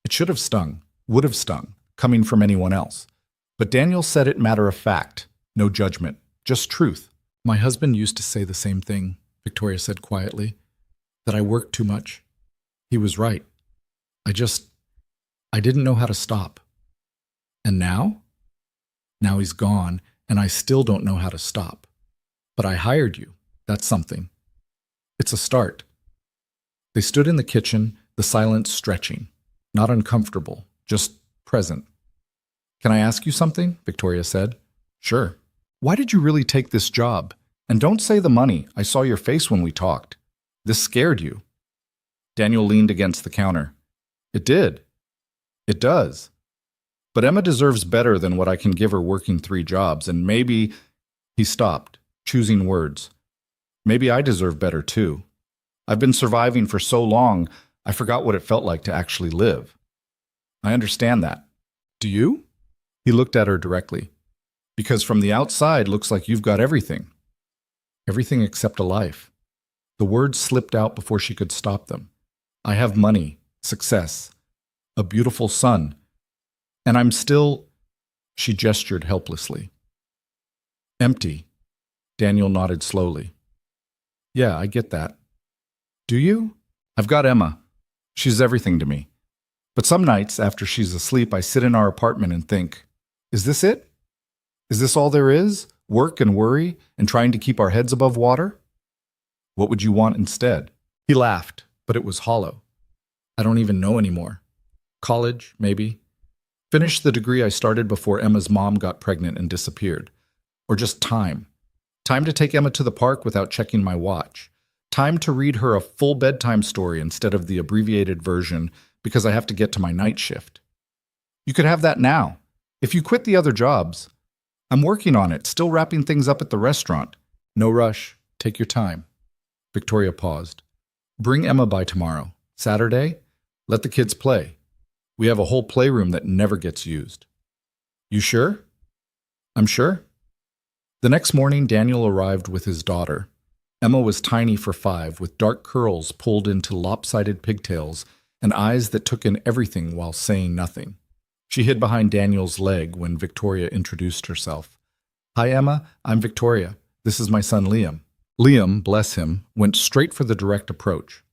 It should have stung, would have stung, coming from anyone else. But Daniel said it matter of fact, no judgment, just truth. "My husband used to say the same thing," Victoria said quietly, "that I worked too much. He was right. I didn't know how to stop. And now? Now he's gone, and I still don't know how to stop. But I hired you. That's something. It's a start." They stood in the kitchen, the silence stretching. Not uncomfortable, just present. "Can I ask you something?" Victoria said. "Sure." "Why did you really take this job? And don't say the money. I saw your face when we talked. This scared you." Daniel leaned against the counter. "It did. It does. But Emma deserves better than what I can give her working 3 jobs, and maybe—" He stopped, choosing words. "Maybe I deserve better too. I've been surviving for so long, I forgot what it felt like to actually live." "I understand that. Do you?" He looked at her directly. "Because from the outside, looks like you've got everything. Everything except a life." The words slipped out before she could stop them. "I have money, success, a beautiful son, and I'm still—" She gestured helplessly. "Empty." Daniel nodded slowly. "Yeah, I get that." "Do you?" "I've got Emma. She's everything to me. But some nights, after she's asleep, I sit in our apartment and think, is this it? Is this all there is? Work and worry, and trying to keep our heads above water? What would you want instead?" He laughed, but it was hollow. "I don't even know anymore. College, maybe. Finish the degree I started before Emma's mom got pregnant and disappeared. Or just time. Time to take Emma to the park without checking my watch. Time to read her a full bedtime story instead of the abbreviated version because I have to get to my night shift. You could have that now. If you quit the other jobs. I'm working on it, still wrapping things up at the restaurant. No rush. Take your time. Victoria paused. Bring Emma by tomorrow. Saturday? Let the kids play. We have a whole playroom that never gets used. You sure? I'm sure. The next morning, Daniel arrived with his daughter. Emma was tiny for 5, with dark curls pulled into lopsided pigtails and eyes that took in everything while saying nothing. She hid behind Daniel's leg when Victoria introduced herself. Hi, Emma. I'm Victoria. This is my son, Liam. Liam, bless him, went straight for the direct approach.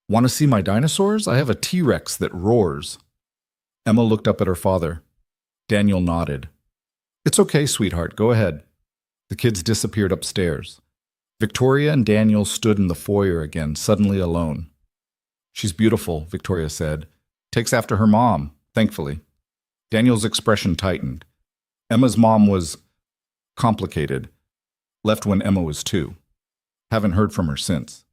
Want to see my dinosaurs? I have a T-Rex that roars. Emma looked up at her father. Daniel nodded. It's okay, sweetheart. Go ahead. The kids disappeared upstairs. Victoria and Daniel stood in the foyer again, suddenly alone. She's beautiful, Victoria said. Takes after her mom, thankfully. Daniel's expression tightened. Emma's mom was complicated. Left when Emma was 2. Haven't heard from her since.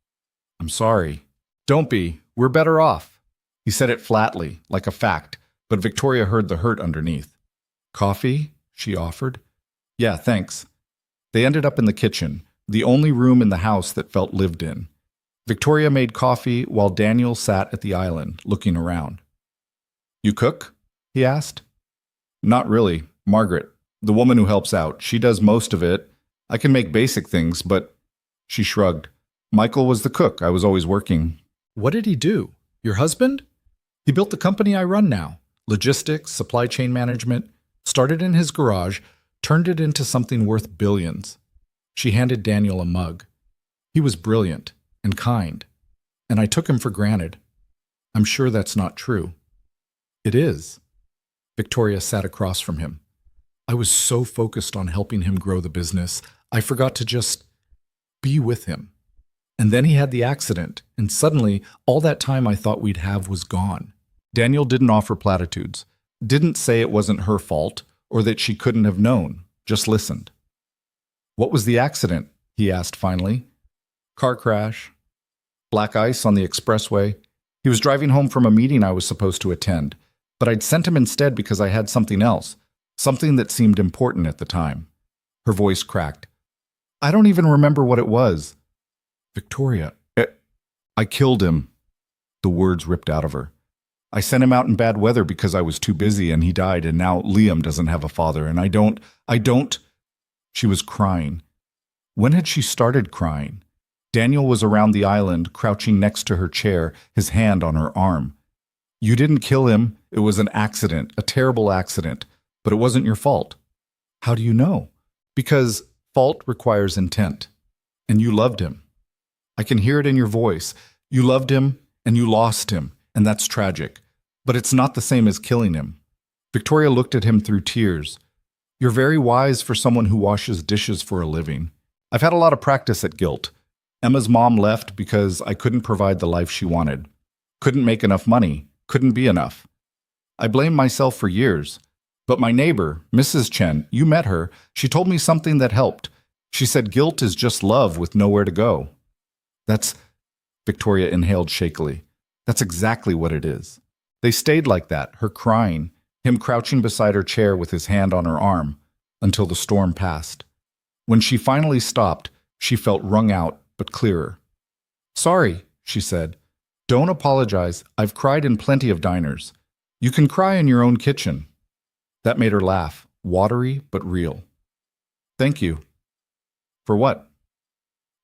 I'm sorry. Don't be. We're better off. He said it flatly, like a fact, but Victoria heard the hurt underneath. Coffee? She offered. Yeah, thanks. They ended up in the kitchen, the only room in the house that felt lived in. Victoria made coffee while Daniel sat at the island, looking around. You cook? He asked. Not really. Margaret, the woman who helps out, she does most of it. I can make basic things, but... She shrugged. Michael was the cook. I was always working. What did he do? Your husband? He built the company I run now. Logistics, supply chain management. Started in his garage, turned it into something worth billions. She handed Daniel a mug. He was brilliant and kind, and I took him for granted. I'm sure that's not true. It is. Victoria sat across from him. I was so focused on helping him grow the business, I forgot to just be with him. And then he had the accident, and suddenly all that time I thought we'd have was gone. Daniel didn't offer platitudes, didn't say it wasn't her fault or that she couldn't have known, just listened. What was the accident? He asked finally. Car crash. Black ice on the expressway. He was driving home from a meeting I was supposed to attend, but I'd sent him instead because I had something else, something that seemed important at the time. Her voice cracked. I don't even remember what it was. Victoria, I killed him. The words ripped out of her. I sent him out in bad weather because I was too busy and he died, and now Liam doesn't have a father, and I don't. She was crying. When had she started crying? Daniel was around the island, crouching next to her chair, his hand on her arm. You didn't kill him. It was an accident, a terrible accident, but it wasn't your fault. How do you know? Because fault requires intent, and you loved him. I can hear it in your voice. You loved him, and you lost him, and that's tragic. But it's not the same as killing him. Victoria looked at him through tears. You're very wise for someone who washes dishes for a living. I've had a lot of practice at guilt. Emma's mom left because I couldn't provide the life she wanted. Couldn't make enough money. Couldn't be enough. I blamed myself for years. But my neighbor, Mrs. Chen, you met her, she told me something that helped. She said guilt is just love with nowhere to go. Victoria inhaled shakily. That's exactly what it is. They stayed like that, her crying, him crouching beside her chair with his hand on her arm, until the storm passed. When she finally stopped, she felt wrung out, but clearer. Sorry, she said. Don't apologize. I've cried in plenty of diners. You can cry in your own kitchen. That made her laugh, watery but real. Thank you. For what?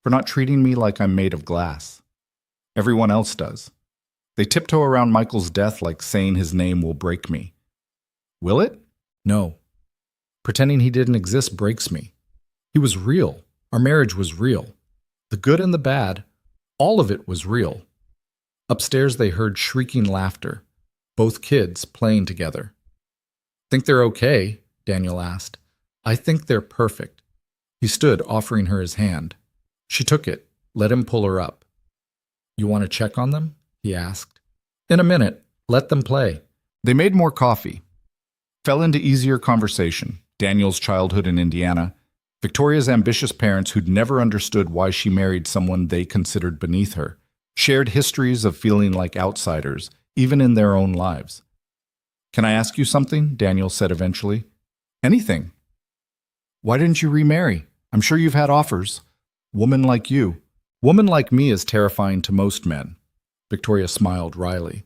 For not treating me like I'm made of glass. Everyone else does. They tiptoe around Michael's death like saying his name will break me. Will it? No. Pretending he didn't exist breaks me. He was real. Our marriage was real. The good and the bad, all of it was real. Upstairs they heard shrieking laughter, both kids playing together. Think they're okay? Daniel asked. I think they're perfect. He stood, offering her his hand. She took it, let him pull her up. You want to check on them? He asked. In a minute. Let them play. They made more coffee. Fell into easier conversation. Daniel's childhood in Indiana. Victoria's ambitious parents, who'd never understood why she married someone they considered beneath her, shared histories of feeling like outsiders, even in their own lives. "Can I ask you something?" Daniel said eventually. "Anything." "Why didn't you remarry? I'm sure you've had offers. Woman like you." "Woman like me is terrifying to most men." Victoria smiled wryly.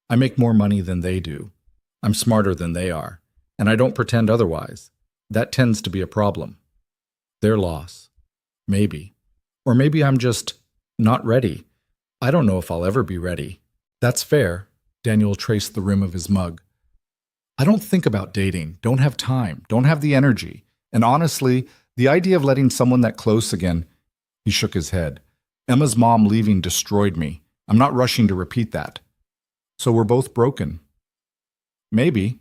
"I make more money than they do. I'm smarter than they are, and I don't pretend otherwise. That tends to be a problem." "Their loss. Maybe. Or maybe I'm just not ready. I don't know if I'll ever be ready." "That's fair." Daniel traced the rim of his mug. "I don't think about dating, don't have time, don't have the energy. And honestly, the idea of letting someone that close again—" He shook his head. "Emma's mom leaving destroyed me. I'm not rushing to repeat that." "So we're both broken." "Maybe.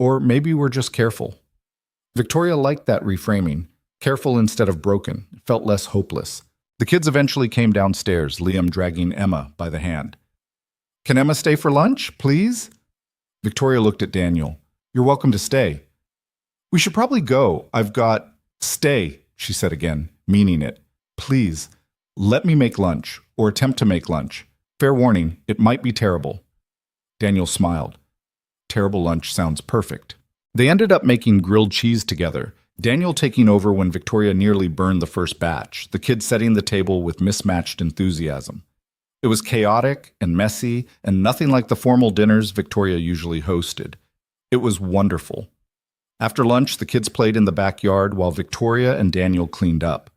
Or maybe we're just careful." Victoria liked that reframing. Careful instead of broken. It felt less hopeless. The kids eventually came downstairs, Liam dragging Emma by the hand. "Can Emma stay for lunch, please?" Victoria looked at Daniel. "You're welcome to stay." "We should probably go. I've got—" "Stay," she said again, meaning it. "Please, let me make lunch, or attempt to make lunch. Fair warning, it might be terrible." Daniel smiled. Terrible lunch sounds perfect. They ended up making grilled cheese together, Daniel taking over when Victoria nearly burned the first batch, the kids setting the table with mismatched enthusiasm. It was chaotic and messy and nothing like the formal dinners Victoria usually hosted. It was wonderful. After lunch, the kids played in the backyard while Victoria and Daniel cleaned up,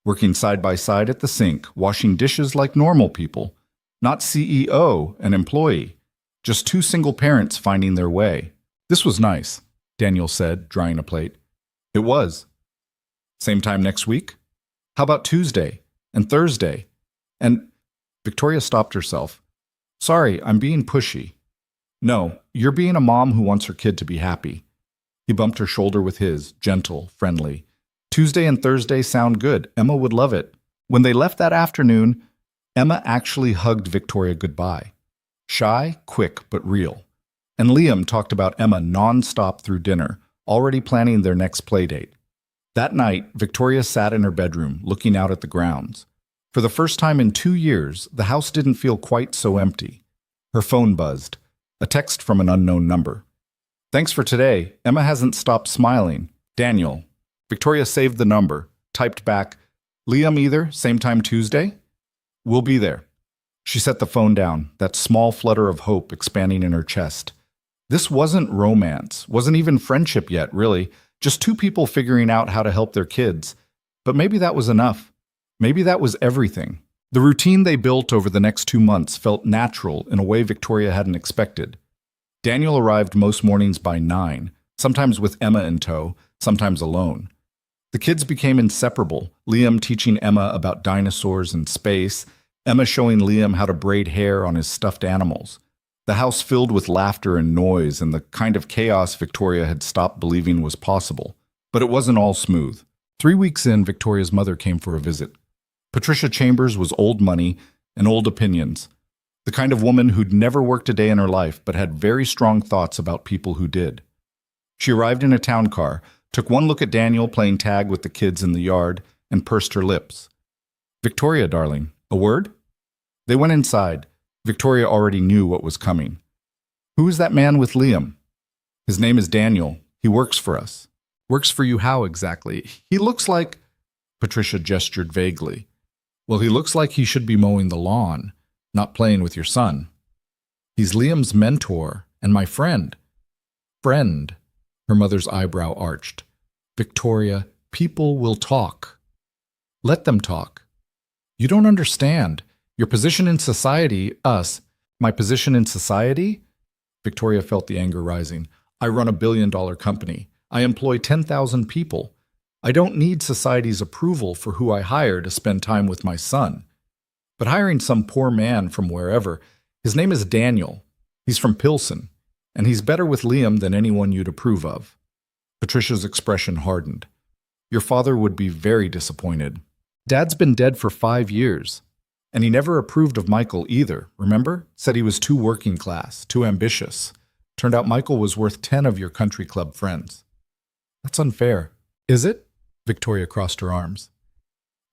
working side by side at the sink, washing dishes like normal people. Not CEO and employee, just two single parents finding their way. "This was nice," Daniel said, drying a plate. "It was." "Same time next week? How about Tuesday and Thursday? And—" Victoria stopped herself. "Sorry, I'm being pushy." "No, you're being a mom who wants her kid to be happy." He bumped her shoulder with his, gentle, friendly. "Tuesday and Thursday sound good. Emma would love it." When they left that afternoon, Emma actually hugged Victoria goodbye. Shy, quick, but real. And Liam talked about Emma non-stop through dinner, already planning their next play date. That night, Victoria sat in her bedroom, looking out at the grounds. For the first time in 2 years, the house didn't feel quite so empty. Her phone buzzed. A text from an unknown number. "Thanks for today. Emma hasn't stopped smiling. Daniel." Victoria saved the number, typed back, "Liam either, same time Tuesday?" "We'll be there." She set the phone down, that small flutter of hope expanding in her chest. This wasn't romance, wasn't even friendship yet, really, just two people figuring out how to help their kids. But maybe that was enough. Maybe that was everything. The routine they built over the next 2 months felt natural in a way Victoria hadn't expected. Daniel arrived most mornings by 9, sometimes with Emma in tow, sometimes alone. The kids became inseparable, Liam teaching Emma about dinosaurs and space, Emma showing Liam how to braid hair on his stuffed animals. The house filled with laughter and noise and the kind of chaos Victoria had stopped believing was possible. But it wasn't all smooth. 3 weeks in, Victoria's mother came for a visit. Patricia Chambers was old money and old opinions. The kind of woman who'd never worked a day in her life but had very strong thoughts about people who did. She arrived in a town car, took one look at Daniel playing tag with the kids in the yard, and pursed her lips. "Victoria, darling, a word?" They went inside. Victoria already knew what was coming. "Who is that man with Liam?" "His name is Daniel. He works for us." "Works for you how exactly? He looks like—" Patricia gestured vaguely. "Well, he looks like he should be mowing the lawn, not playing with your son." "He's Liam's mentor and my friend." "Friend?" Her mother's eyebrow arched. "Victoria, people will talk. Let them talk. You don't understand. Your position in society, us, my position in society?" Victoria felt the anger rising. "I run a billion-dollar company. I employ 10,000 people. I don't need society's approval for who I hire to spend time with my son. But hiring some poor man from wherever, his name is Daniel. He's from Pilsen, and he's better with Liam than anyone you'd approve of." Patricia's expression hardened. "Your father would be very disappointed. Dad's been dead for 5 years. And he never approved of Michael either, remember? Said he was too working class, too ambitious. Turned out Michael was worth 10 of your country club friends." "That's unfair." "Is it? Victoria crossed her arms.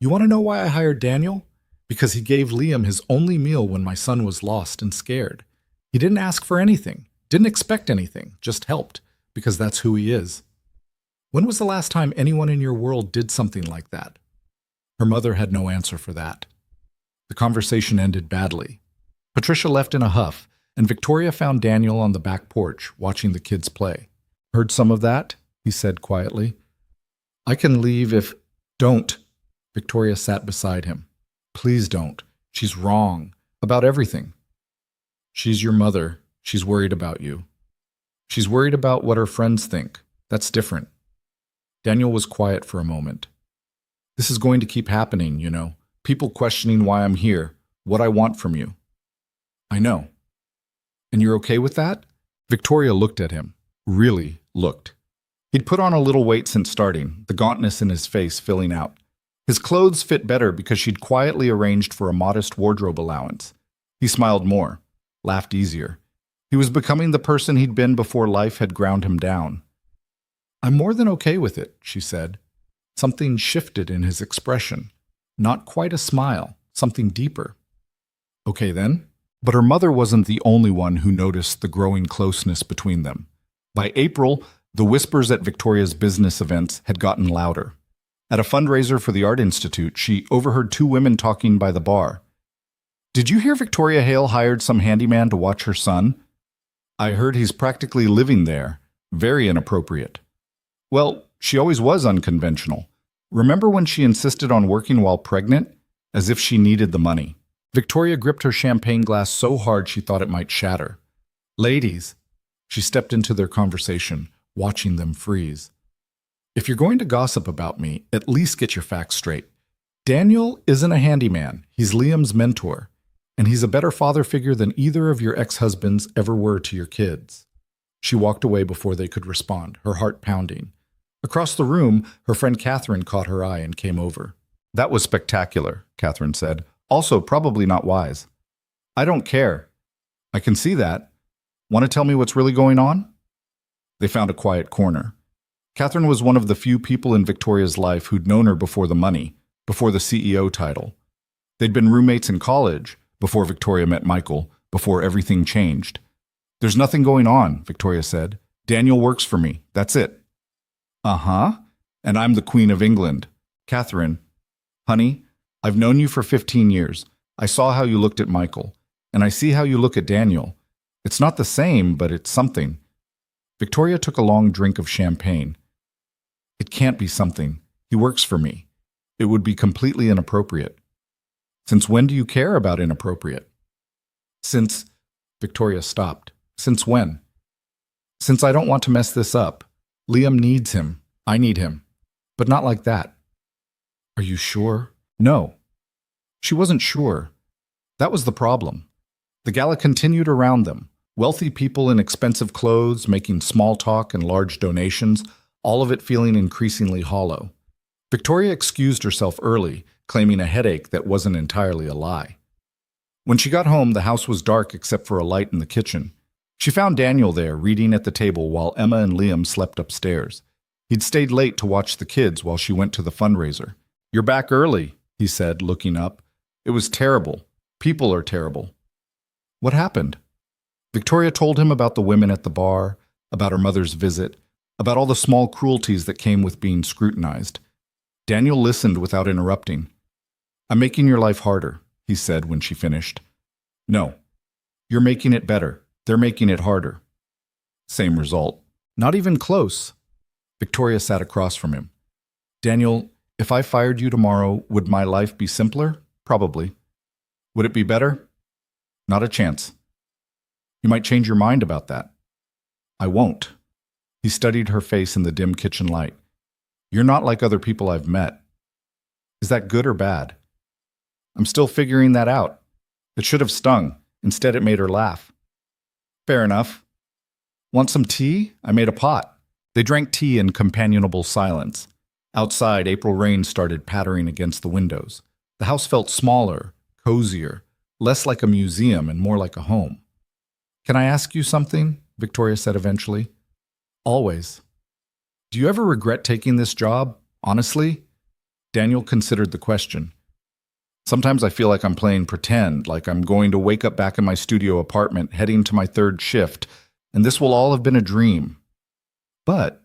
You want to know why I hired Daniel? Because he gave Liam his only meal when my son was lost and scared. He didn't ask for anything, didn't expect anything, just helped, because that's who he is. When was the last time anyone in your world did something like that? Her mother had no answer for that. The conversation ended badly. Patricia left in a huff, and Victoria found Daniel on the back porch, watching the kids play. Heard some of that? He said quietly. I can leave if... Don't. Victoria sat beside him. Please don't. She's wrong. About everything. She's your mother. She's worried about you. She's worried about what her friends think. That's different. Daniel was quiet for a moment. This is going to keep happening, you know. People questioning why I'm here, what I want from you. I know. And you're okay with that? Victoria looked at him. Really looked. He'd put on a little weight since starting, the gauntness in his face filling out. His clothes fit better because she'd quietly arranged for a modest wardrobe allowance. He smiled more, laughed easier. He was becoming the person he'd been before life had ground him down. I'm more than okay with it, she said. Something shifted in his expression. Not quite a smile, something deeper. Okay then. But her mother wasn't the only one who noticed the growing closeness between them. By April, the whispers at Victoria's business events had gotten louder. At a fundraiser for the Art Institute, she overheard two women talking by the bar. Did you hear Victoria Hale hired some handyman to watch her son? I heard he's practically living there. Very inappropriate. Well, she always was unconventional. Remember when she insisted on working while pregnant? As if she needed the money. Victoria gripped her champagne glass so hard she thought it might shatter. Ladies, she stepped into their conversation, watching them freeze. If you're going to gossip about me, at least get your facts straight. Daniel isn't a handyman. He's Liam's mentor. And he's a better father figure than either of your ex-husbands ever were to your kids. She walked away before they could respond, her heart pounding. Across the room, her friend Catherine caught her eye and came over. That was spectacular, Catherine said. Also, probably not wise. I don't care. I can see that. Want to tell me what's really going on? They found a quiet corner. Catherine was one of the few people in Victoria's life who'd known her before the money, before the CEO title. They'd been roommates in college, before Victoria met Michael, before everything changed. There's nothing going on, Victoria said. Daniel works for me. That's it. Uh-huh. And I'm the Queen of England. Catherine, honey, I've known you for 15 years. I saw how you looked at Michael, and I see how you look at Daniel. It's not the same, but it's something. Victoria took a long drink of champagne. It can't be something. He works for me. It would be completely inappropriate. Since when do you care about inappropriate? Since... Victoria stopped. Since when? Since I don't want to mess this up. Liam needs him. I need him. But not like that. Are you sure? No. She wasn't sure. That was the problem. The gala continued around them. Wealthy people in expensive clothes, making small talk and large donations, all of it feeling increasingly hollow. Victoria excused herself early, claiming a headache that wasn't entirely a lie. When she got home, the house was dark except for a light in the kitchen. She found Daniel there, reading at the table while Emma and Liam slept upstairs. He'd stayed late to watch the kids while she went to the fundraiser. You're back early, he said, looking up. It was terrible. People are terrible. What happened? Victoria told him about the women at the bar, about her mother's visit, about all the small cruelties that came with being scrutinized. Daniel listened without interrupting. I'm making your life harder, he said when she finished. No. You're making it better. They're making it harder. Same result. Not even close. Victoria sat across from him. Daniel, if I fired you tomorrow, would my life be simpler? Probably. Would it be better? Not a chance. You might change your mind about that. I won't. He studied her face in the dim kitchen light. You're not like other people I've met. Is that good or bad? I'm still figuring that out. It should have stung. Instead, it made her laugh. Fair enough. Want some tea? I made a pot. They drank tea in companionable silence. Outside, April rain started pattering against the windows. The house felt smaller, cozier, less like a museum and more like a home. Can I ask you something? Victoria said eventually. Always. Do you ever regret taking this job? Honestly, Daniel considered the question. Sometimes I feel like I'm playing pretend, like I'm going to wake up back in my studio apartment, heading to my third shift, and this will all have been a dream. But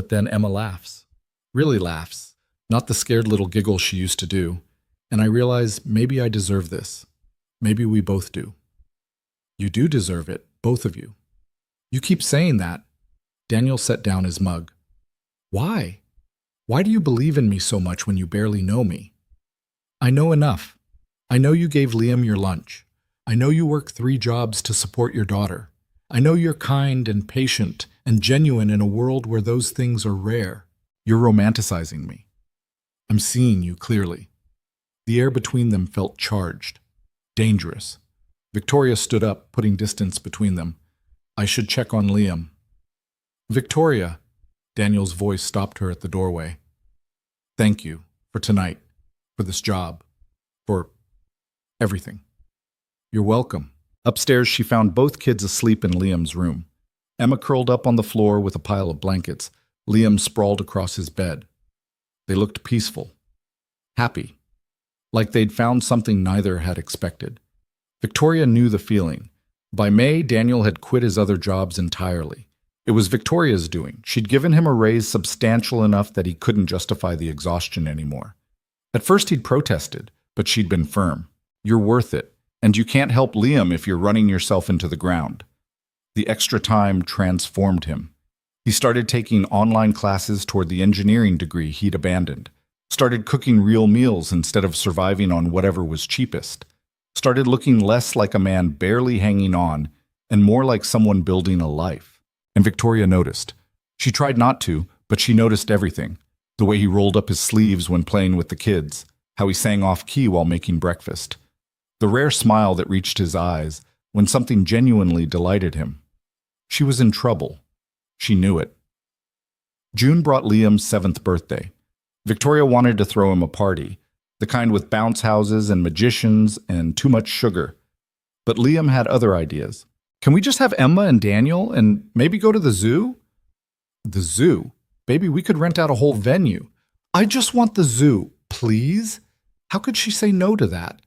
then Emma laughs. Really laughs. Not the scared little giggle she used to do. And I realize maybe I deserve this. Maybe we both do. You do deserve it, both of you. You keep saying that. Daniel set down his mug. Why? Why do you believe in me so much when you barely know me? I know enough. I know you gave Liam your lunch. I know you work 3 jobs to support your daughter. I know you're kind and patient and genuine in a world where those things are rare. You're romanticizing me. I'm seeing you clearly. The air between them felt charged, dangerous. Victoria stood up, putting distance between them. I should check on Liam. Victoria, Daniel's voice stopped her at the doorway. Thank you for tonight, for this job, for everything. You're welcome. Upstairs, she found both kids asleep in Liam's room. Emma curled up on the floor with a pile of blankets. Liam sprawled across his bed. They looked peaceful, happy, like they'd found something neither had expected. Victoria knew the feeling. By May, Daniel had quit his other jobs entirely. It was Victoria's doing. She'd given him a raise substantial enough that he couldn't justify the exhaustion anymore. At first he'd protested, but she'd been firm. You're worth it, and you can't help Liam if you're running yourself into the ground. The extra time transformed him. He started taking online classes toward the engineering degree he'd abandoned, started cooking real meals instead of surviving on whatever was cheapest, started looking less like a man barely hanging on and more like someone building a life. And Victoria noticed. She tried not to, but she noticed everything. The way he rolled up his sleeves when playing with the kids, how he sang off-key while making breakfast, the rare smile that reached his eyes when something genuinely delighted him. She was in trouble. She knew it. June brought Liam's 7th birthday. Victoria wanted to throw him a party, the kind with bounce houses and magicians and too much sugar. But Liam had other ideas. Can we just have Emma and Daniel and maybe go to the zoo? The zoo? Baby, we could rent out a whole venue. I just want the zoo, please. How could she say no to that?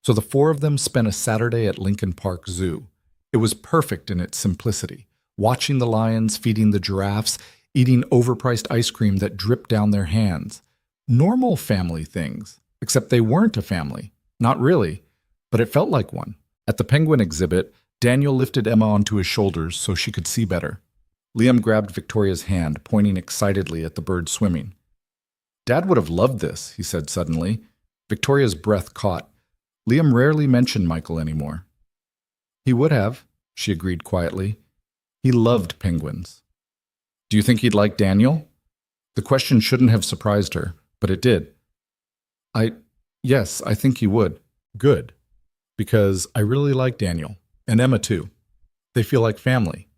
So the 4 of them spent a Saturday at Lincoln Park Zoo. It was perfect in its simplicity. Watching the lions, feeding the giraffes, eating overpriced ice cream that dripped down their hands. Normal family things, except they weren't a family. Not really, but it felt like one. At the penguin exhibit, Daniel lifted Emma onto his shoulders so she could see better. Liam grabbed Victoria's hand, pointing excitedly at the bird swimming. Dad would have loved this, he said suddenly. Victoria's breath caught. Liam rarely mentioned Michael anymore. He would have, she agreed quietly. He loved penguins. Do you think he'd like Daniel? The question shouldn't have surprised her, but it did. Yes, I think he would. Good. Because I really like Daniel. And Emma too. They feel like family.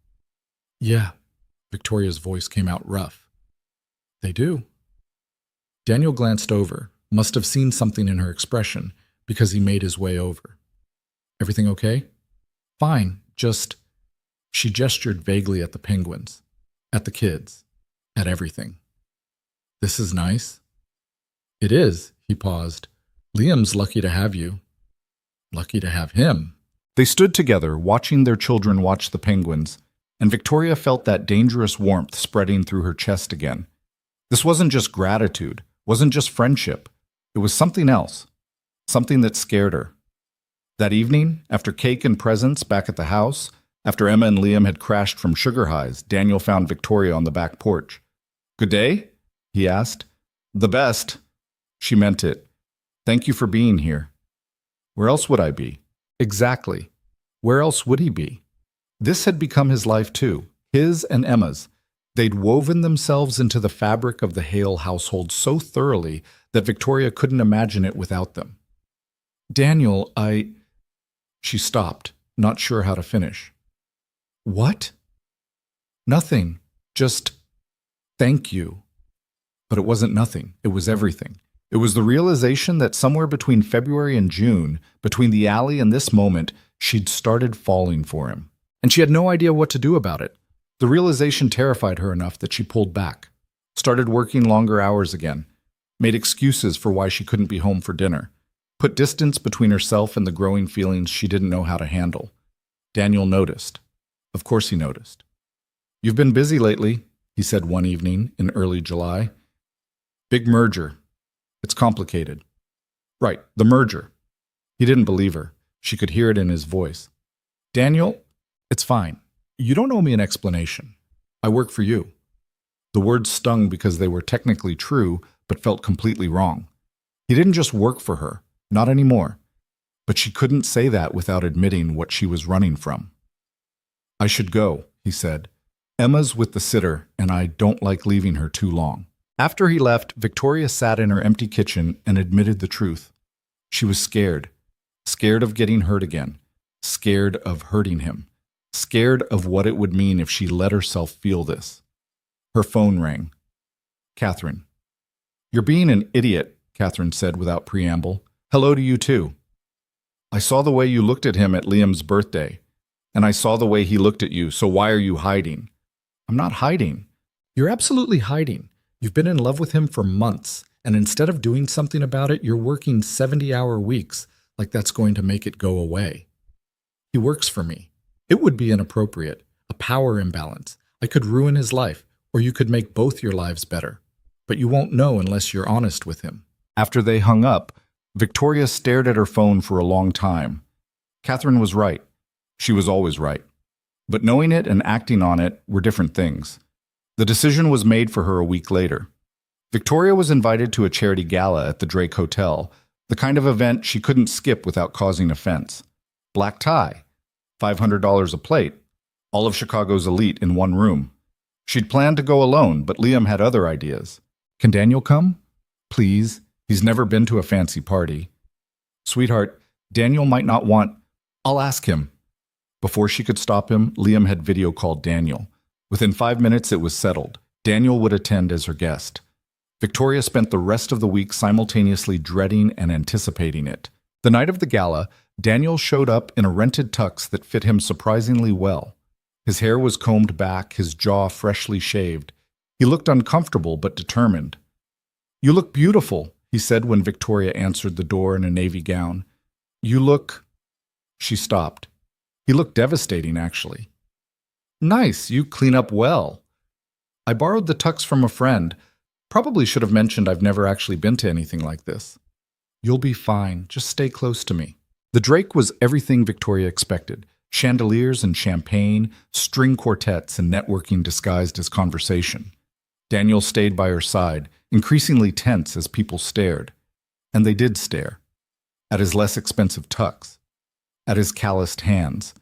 Yeah. Victoria's voice came out rough. They do. Daniel glanced over, must have seen something in her expression, because he made his way over. Everything okay? Fine, just... She gestured vaguely at the penguins, at the kids, at everything. This is nice. It is, he paused. Liam's lucky to have you. Lucky to have him. They stood together, watching their children watch the penguins, and Victoria felt that dangerous warmth spreading through her chest again. This wasn't just gratitude, wasn't just friendship. It was something else, something that scared her. That evening, after cake and presents back at the house, after Emma and Liam had crashed from sugar highs, Daniel found Victoria on the back porch. Good day? He asked. The best. She meant it. Thank you for being here. Where else would I be? Exactly. Where else would he be? This had become his life too, his and Emma's. They'd woven themselves into the fabric of the Hale household so thoroughly that Victoria couldn't imagine it without them. Daniel, She stopped, not sure how to finish. What? Nothing. Just thank you. But it wasn't nothing. It was everything. It was the realization that somewhere between February and June, between the alley and this moment, she'd started falling for him. And she had no idea what to do about it. The realization terrified her enough that she pulled back, Started working longer hours again. Made excuses for why she couldn't be home for dinner. Put distance between herself and the growing feelings she didn't know how to handle. Daniel noticed. Of course he noticed. "You've been busy lately," he said one evening in early July. "Big merger. It's complicated." "Right, the merger." He didn't believe her. She could hear it in his voice. "Daniel, it's fine. You don't owe me an explanation. I work for you." The words stung because they were technically true, but felt completely wrong. He didn't just work for her, not anymore. But she couldn't say that without admitting what she was running from. "I should go," he said. "Emma's with the sitter, and I don't like leaving her too long." After he left, Victoria sat in her empty kitchen and admitted the truth. She was scared. Scared of getting hurt again. Scared of hurting him. Scared of what it would mean if she let herself feel this. Her phone rang. "Catherine." "You're being an idiot," Catherine said without preamble. "Hello to you too. I saw the way you looked at him at Liam's birthday, and I saw the way he looked at you, so why are you hiding?" "I'm not hiding." "You're absolutely hiding. You've been in love with him for months, and instead of doing something about it, you're working 70-hour weeks like that's going to make it go away." "He works for me. It would be inappropriate, a power imbalance. I could ruin his life, or you could make both your lives better. But you won't know unless you're honest with him." After they hung up, Victoria stared at her phone for a long time. Catherine was right. She was always right. But knowing it and acting on it were different things. The decision was made for her a week later. Victoria was invited to a charity gala at the Drake Hotel, the kind of event she couldn't skip without causing offense. Black tie, $500 a plate, all of Chicago's elite in one room. She'd planned to go alone, but Liam had other ideas. "Can Daniel come? Please. He's never been to a fancy party." "Sweetheart, Daniel might not want—" "I'll ask him." Before she could stop him, Liam had video called Daniel. Within 5 minutes, it was settled. Daniel would attend as her guest. Victoria spent the rest of the week simultaneously dreading and anticipating it. The night of the gala, Daniel showed up in a rented tux that fit him surprisingly well. His hair was combed back, his jaw freshly shaved. He looked uncomfortable but determined. "You look beautiful," he said when Victoria answered the door in a navy gown. "You look—" She stopped. He looked devastating, actually. "Nice, you clean up well." "I borrowed the tux from a friend. Probably should have mentioned I've never actually been to anything like this." "You'll be fine. Just stay close to me." The Drake was everything Victoria expected. Chandeliers and champagne, string quartets and networking disguised as conversation. Daniel stayed by her side, increasingly tense as people stared. And they did stare. At his less expensive tux. At his calloused hands.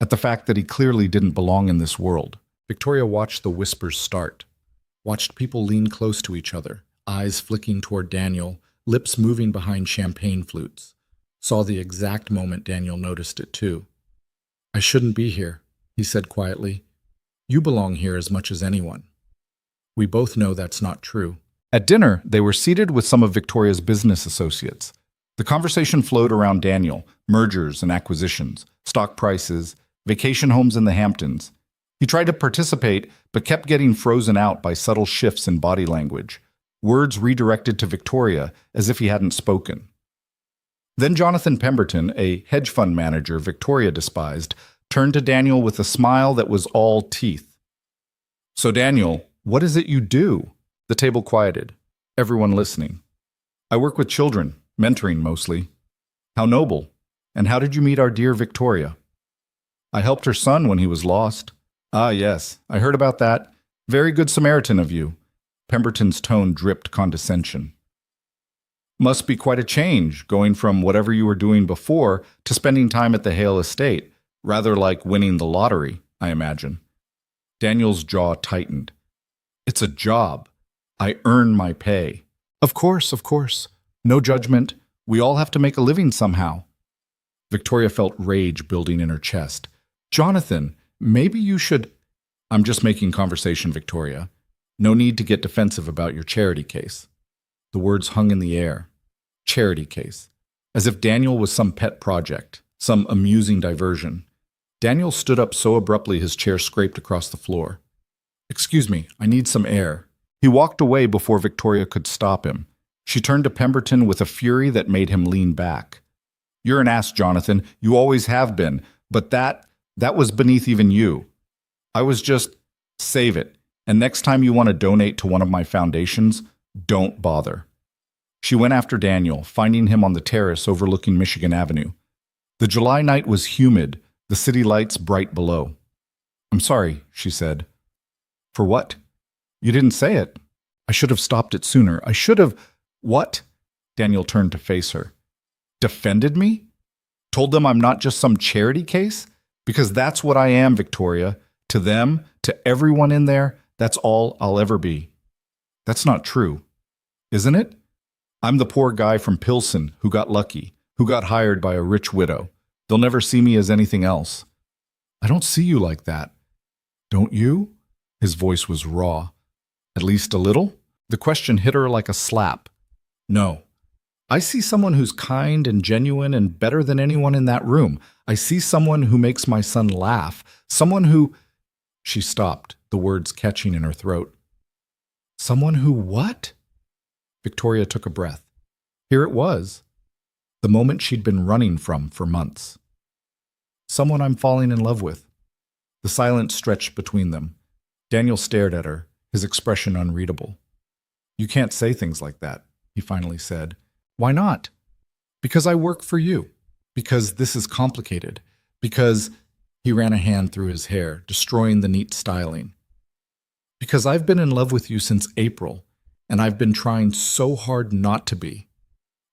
At the fact that he clearly didn't belong in this world. Victoria watched the whispers start. Watched people lean close to each other, eyes flicking toward Daniel, lips moving behind champagne flutes. Saw the exact moment Daniel noticed it too. "I shouldn't be here," he said quietly. "You belong here as much as anyone." We both know that's not true. At dinner, they were seated with some of Victoria's business associates. The conversation flowed around Daniel, mergers and acquisitions, stock prices, vacation homes in the Hamptons. He tried to participate, but kept getting frozen out by subtle shifts in body language, words redirected to Victoria as if he hadn't spoken. Then Jonathan Pemberton, a hedge fund manager Victoria despised, turned to Daniel with a smile that was all teeth. "So Daniel, what is it you do?" The table quieted, everyone listening. "I work with children, mentoring mostly." "How noble. And how did you meet our dear Victoria?" "I helped her son when he was lost." "Ah, yes, I heard about that. Very good Samaritan of you." Pemberton's tone dripped condescension. "Must be quite a change, going from whatever you were doing before to spending time at the Hale estate, rather like winning the lottery, I imagine." Daniel's jaw tightened. "It's a job. I earn my pay." Of course. No judgment. We all have to make a living somehow." Victoria felt rage building in her chest. "Jonathan, maybe you should—" "I'm just making conversation, Victoria. No need to get defensive about your charity case." The words hung in the air. Charity case. As if Daniel was some pet project, some amusing diversion. Daniel stood up so abruptly his chair scraped across the floor. "Excuse me, I need some air." He walked away before Victoria could stop him. She turned to Pemberton with a fury that made him lean back. "You're an ass, Jonathan. You always have been. But that was beneath even you. I was just, save it. And next time you want to donate to one of my foundations, don't bother." She went after Daniel, finding him on the terrace overlooking Michigan Avenue. The July night was humid, the city lights bright below. "I'm sorry," she said. "For what?" "You didn't say it." "I should have stopped it sooner. I should have—" "What?" Daniel turned to face her. "Defended me? Told them I'm not just some charity case? Because that's what I am, Victoria. To them, to everyone in there, that's all I'll ever be." "That's not true." "Isn't it? I'm the poor guy from Pilsen who got lucky, who got hired by a rich widow. They'll never see me as anything else." "I don't see you like that." "Don't you?" His voice was raw. "At least a little?" The question hit her like a slap. "No. I see someone who's kind and genuine and better than anyone in that room. I see someone who makes my son laugh. Someone who—" She stopped, the words catching in her throat. "Someone who what?" Victoria took a breath. Here it was. The moment she'd been running from for months. "Someone I'm falling in love with." The silence stretched between them. Daniel stared at her, his expression unreadable. "You can't say things like that," he finally said. "Why not?" "Because I work for you. Because this is complicated. Because—" He ran a hand through his hair, destroying the neat styling. "Because I've been in love with you since April, and I've been trying so hard not to be."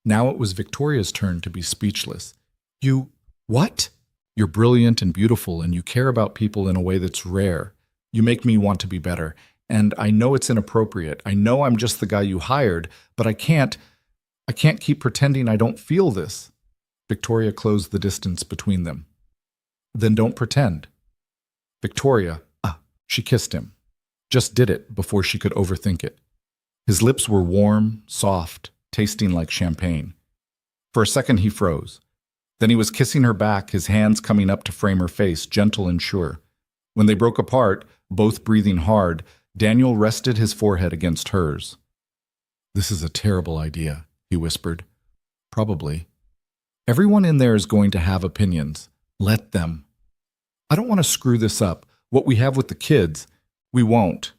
Now it was Victoria's turn to be speechless. "You— what?" "You're brilliant and beautiful, and you care about people in a way that's rare. You make me want to be better. And I know it's inappropriate. I know I'm just the guy you hired, but I can't keep pretending I don't feel this." Victoria closed the distance between them. "Then don't pretend." Victoria, she kissed him. Just did it before she could overthink it. His lips were warm, soft, tasting like champagne. For a second he froze. Then he was kissing her back, his hands coming up to frame her face, gentle and sure. When they broke apart, both breathing hard, Daniel rested his forehead against hers. "This is a terrible idea," he whispered. "Probably. Everyone in there is going to have opinions. Let them. I don't want to screw this up. What we have with the kids, we won't."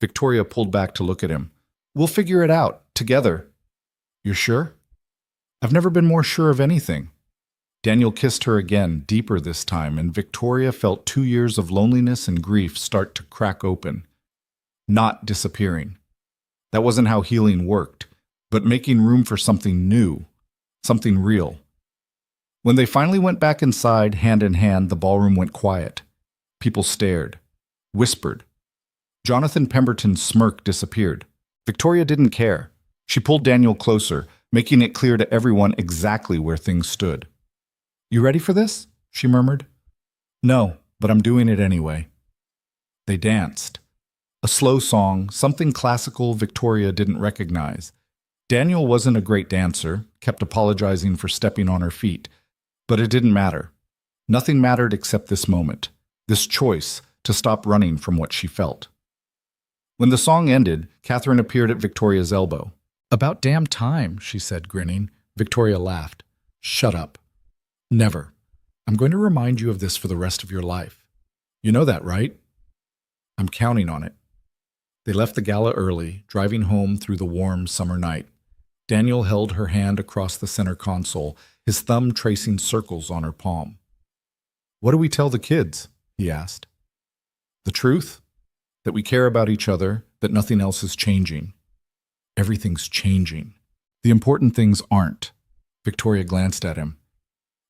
Victoria pulled back to look at him. "We'll figure it out, together." "You're sure?" "I've never been more sure of anything." Daniel kissed her again, deeper this time, and Victoria felt 2 years of loneliness and grief start to crack open. Not disappearing. That wasn't how healing worked, but making room for something new, something real. When they finally went back inside, hand in hand, the ballroom went quiet. People stared, whispered. Jonathan Pemberton's smirk disappeared. Victoria didn't care. She pulled Daniel closer, making it clear to everyone exactly where things stood. "You ready for this?" she murmured. "No, but I'm doing it anyway." They danced. A slow song, something classical Victoria didn't recognize. Daniel wasn't a great dancer, kept apologizing for stepping on her feet. But it didn't matter. Nothing mattered except this moment, this choice to stop running from what she felt. When the song ended, Catherine appeared at Victoria's elbow. "About damn time," she said, grinning. Victoria laughed. "Shut up." "Never. I'm going to remind you of this for the rest of your life. You know that, right?" "I'm counting on it." They left the gala early, driving home through the warm summer night. Daniel held her hand across the center console, his thumb tracing circles on her palm. "What do we tell the kids?" he asked. "The truth? That we care about each other, that nothing else is changing. Everything's changing. The important things aren't." Victoria glanced at him.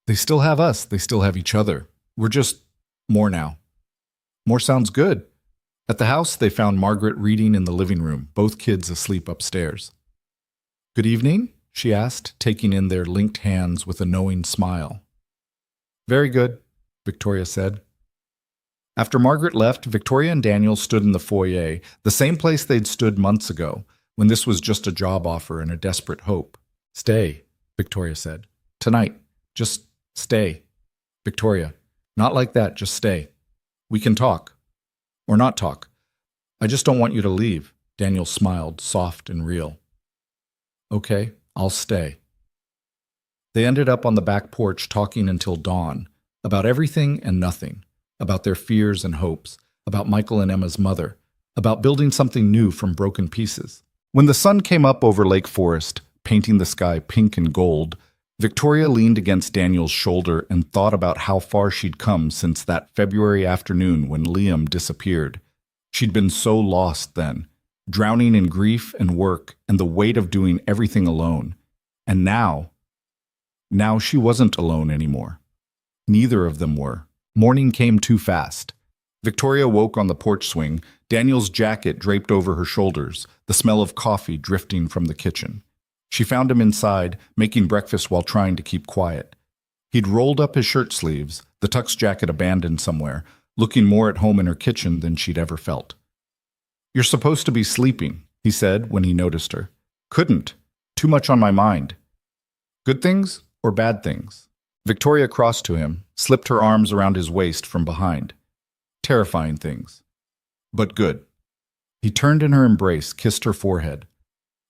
"They still have us, they still have each other. We're just more now." "More sounds good." At the house, they found Margaret reading in the living room, both kids asleep upstairs. "Good evening?" she asked, taking in their linked hands with a knowing smile. "Very good," Victoria said. After Margaret left, Victoria and Daniel stood in the foyer, the same place they'd stood months ago, when this was just a job offer and a desperate hope. "Stay," Victoria said. "Tonight. Just stay." "Victoria, not like that, just stay. We can talk. Or not talk. I just don't want you to leave." Daniel smiled, soft and real. Okay, I'll stay. They ended up on the back porch talking until dawn, about everything and nothing, about their fears and hopes, about Michael and Emma's mother, about building something new from broken pieces. When the sun came up over Lake Forest, painting the sky pink and gold, Victoria leaned against Daniel's shoulder and thought about how far she'd come since that February afternoon when Liam disappeared. She'd been so lost then, drowning in grief and work and the weight of doing everything alone. And now she wasn't alone anymore. Neither of them were. Morning came too fast. Victoria woke on the porch swing, Daniel's jacket draped over her shoulders, the smell of coffee drifting from the kitchen. She found him inside, making breakfast while trying to keep quiet. He'd rolled up his shirt sleeves, the tux jacket abandoned somewhere, looking more at home in her kitchen than she'd ever felt. "You're supposed to be sleeping," he said when he noticed her. "Couldn't. Too much on my mind." "Good things or bad things?" Victoria crossed to him, slipped her arms around his waist from behind. "Terrifying things. But good." He turned in her embrace, kissed her forehead.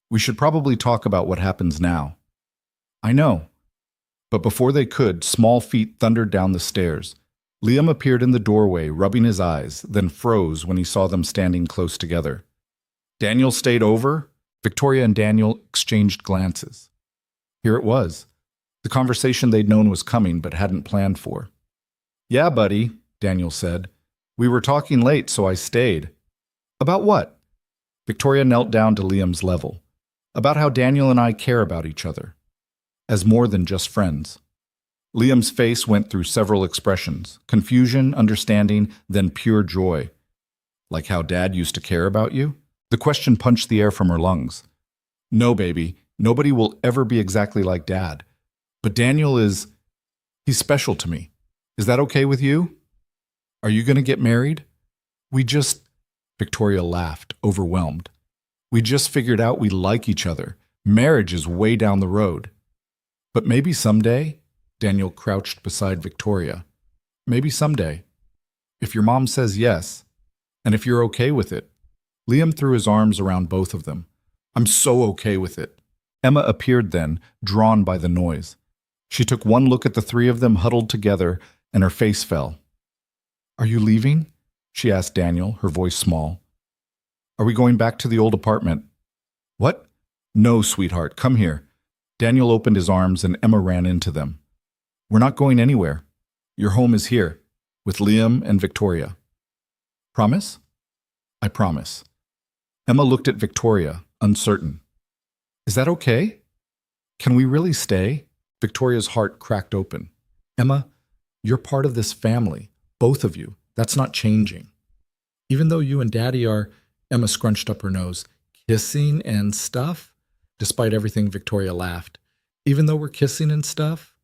"We should probably talk about what happens now." "I know." But before they could, small feet thundered down the stairs. Liam appeared in the doorway, rubbing his eyes, then froze when he saw them standing close together. "Daniel stayed over?" Victoria and Daniel exchanged glances. Here it was. The conversation they'd known was coming but hadn't planned for. "Yeah, buddy," Daniel said. "We were talking late, so I stayed." "About what?" Victoria knelt down to Liam's level. "About how Daniel and I care about each other. As more than just friends." Liam's face went through several expressions: confusion, understanding, then pure joy. "Like how Dad used to care about you?" The question punched the air from her lungs. "No, baby. Nobody will ever be exactly like Dad. But Daniel he's special to me. Is that okay with you? Are you going to get married?" Victoria laughed, overwhelmed. "We just figured out we like each other. Marriage is way down the road." "But maybe someday," Daniel crouched beside Victoria. "Maybe someday. If your mom says yes, and if you're okay with it." Liam threw his arms around both of them. "I'm so okay with it." Emma appeared then, drawn by the noise. She took one look at the three of them huddled together, and her face fell. "Are you leaving?" she asked Daniel, her voice small. "Are we going back to the old apartment?" "What?" "No, sweetheart, come here." Daniel opened his arms and Emma ran into them. "We're not going anywhere. Your home is here, with Liam and Victoria." "Promise?" "I promise." Emma looked at Victoria, uncertain. "Is that okay? Can we really stay?" Victoria's heart cracked open. "Emma, you're part of this family, both of you. That's not changing. Even though you and Daddy are," Emma scrunched up her nose, "kissing and stuff?" Despite everything, Victoria laughed. "Even though we're kissing and stuff?"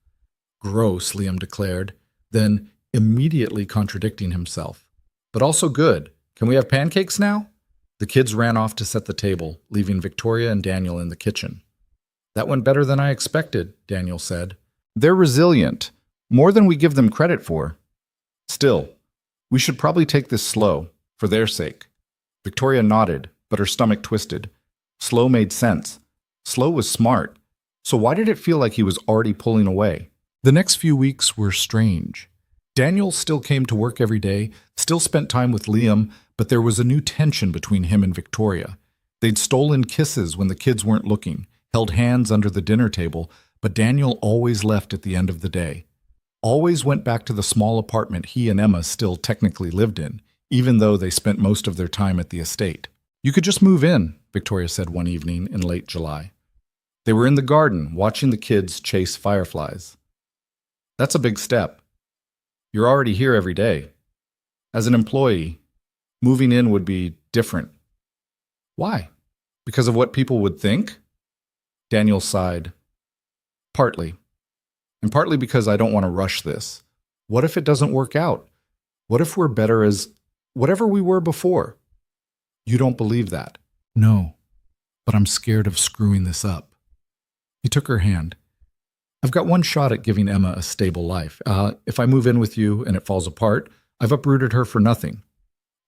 "Gross," Liam declared, then immediately contradicting himself. "But also good. Can we have pancakes now?" The kids ran off to set the table, leaving Victoria and Daniel in the kitchen. "That went better than I expected," Daniel said. "They're resilient, more than we give them credit for. Still, we should probably take this slow, for their sake." Victoria nodded, but her stomach twisted. Slow made sense. Slow was smart. So why did it feel like he was already pulling away? The next few weeks were strange. Daniel still came to work every day, still spent time with Liam, but there was a new tension between him and Victoria. They'd stolen kisses when the kids weren't looking, held hands under the dinner table, but Daniel always left at the end of the day. Always went back to the small apartment he and Emma still technically lived in, even though they spent most of their time at the estate. "You could just move in," Victoria said one evening in late July. They were in the garden, watching the kids chase fireflies. "That's a big step. You're already here every day. As an employee, moving in would be different." "Why? Because of what people would think?" Daniel sighed. "Partly. And partly because I don't want to rush this. What if it doesn't work out? What if we're better as whatever we were before?" "You don't believe that?" "No, but I'm scared of screwing this up." He took her hand. "I've got one shot at giving Emma a stable life. If I move in with you and it falls apart, I've uprooted her for nothing."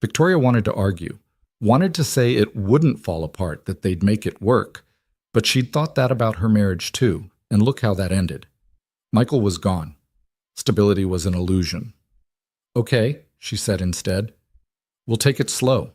Victoria wanted to argue. Wanted to say it wouldn't fall apart, that they'd make it work, but she'd thought that about her marriage too, and look how that ended. Michael was gone. Stability was an illusion. Okay, she said instead. We'll take it slow.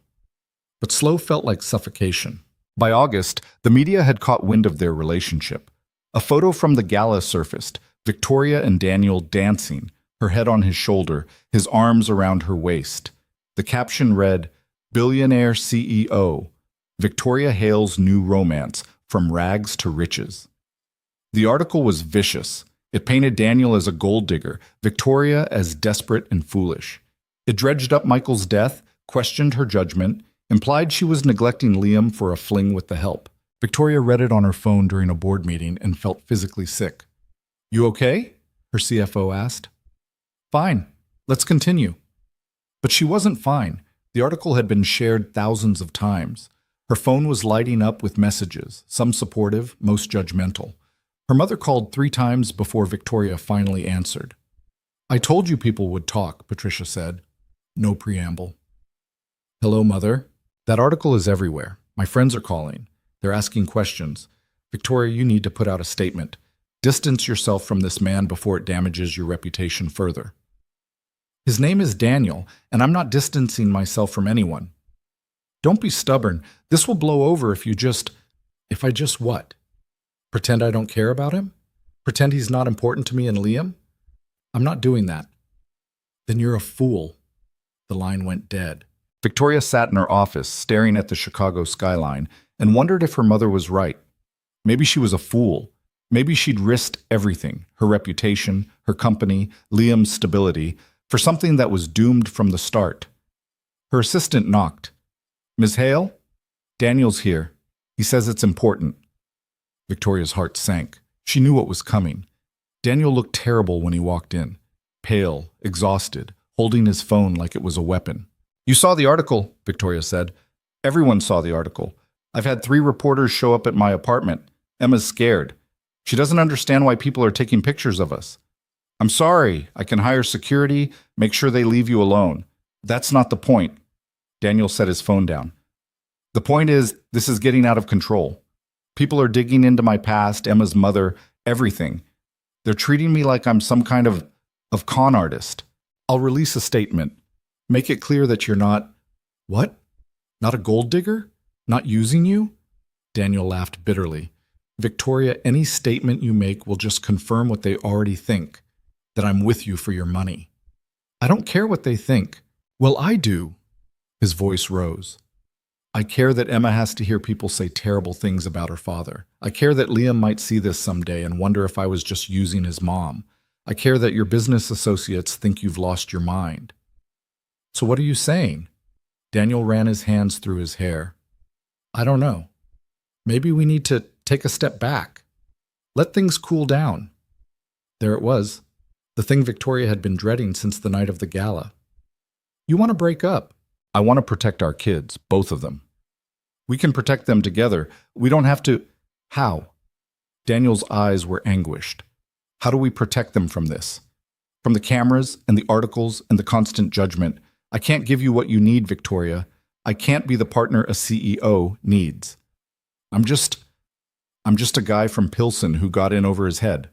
But slow felt like suffocation. By August, the media had caught wind of their relationship. A photo from the gala surfaced, Victoria and Daniel dancing, her head on his shoulder, his arms around her waist. The caption read, "Billionaire CEO, Victoria Hale's new romance, from rags to riches." The article was vicious. It painted Daniel as a gold digger, Victoria as desperate and foolish. It dredged up Michael's death, questioned her judgment, implied she was neglecting Liam for a fling with the help. Victoria read it on her phone during a board meeting and felt physically sick. "You okay?" her CFO asked. "Fine. Let's continue." But she wasn't fine. The article had been shared thousands of times. Her phone was lighting up with messages, some supportive, most judgmental. Her mother called 3 times before Victoria finally answered. "I told you people would talk," Patricia said. No preamble. "Hello, Mother. That article is everywhere. My friends are calling. They're asking questions. Victoria, you need to put out a statement. Distance yourself from this man before it damages your reputation further." "His name is Daniel, and I'm not distancing myself from anyone." "Don't be stubborn. This will blow over if I just what? Pretend I don't care about him? Pretend he's not important to me and Liam? I'm not doing that." "Then you're a fool." The line went dead. Victoria sat in her office, staring at the Chicago skyline, and wondered if her mother was right. Maybe she was a fool. Maybe she'd risked everything, her reputation, her company, Liam's stability, for something that was doomed from the start. Her assistant knocked. "Ms. Hale? Daniel's here. He says it's important." Victoria's heart sank. She knew what was coming. Daniel looked terrible when he walked in, pale, exhausted, holding his phone like it was a weapon. "You saw the article," Victoria said. "Everyone saw the article. I've had 3 reporters show up at my apartment. Emma's scared. She doesn't understand why people are taking pictures of us. I'm sorry. I can hire security, make sure they leave you alone. That's not the point." Daniel set his phone down. "The point is, this is getting out of control. People are digging into my past, Emma's mother, everything. They're treating me like I'm some kind of con artist. I'll release a statement. Make it clear that you're not..." "What? Not a gold digger? Not using you?" Daniel laughed bitterly. "Victoria, any statement you make will just confirm what they already think, that I'm with you for your money." "I don't care what they think." "Well, I do." His voice rose. "I care that Emma has to hear people say terrible things about her father. I care that Liam might see this someday and wonder if I was just using his mom. I care that your business associates think you've lost your mind." "So what are you saying?" Daniel ran his hands through his hair. "I don't know. Maybe we need to take a step back. Let things cool down." There it was, the thing Victoria had been dreading since the night of the gala. "You want to break up?" "I want to protect our kids, both of them." "We can protect them together. We don't have to..." "How?" Daniel's eyes were anguished. "How do we protect them from this? From the cameras and the articles and the constant judgment? I can't give you what you need, Victoria. I can't be the partner a CEO needs. I'm just a guy from Pilsen who got in over his head."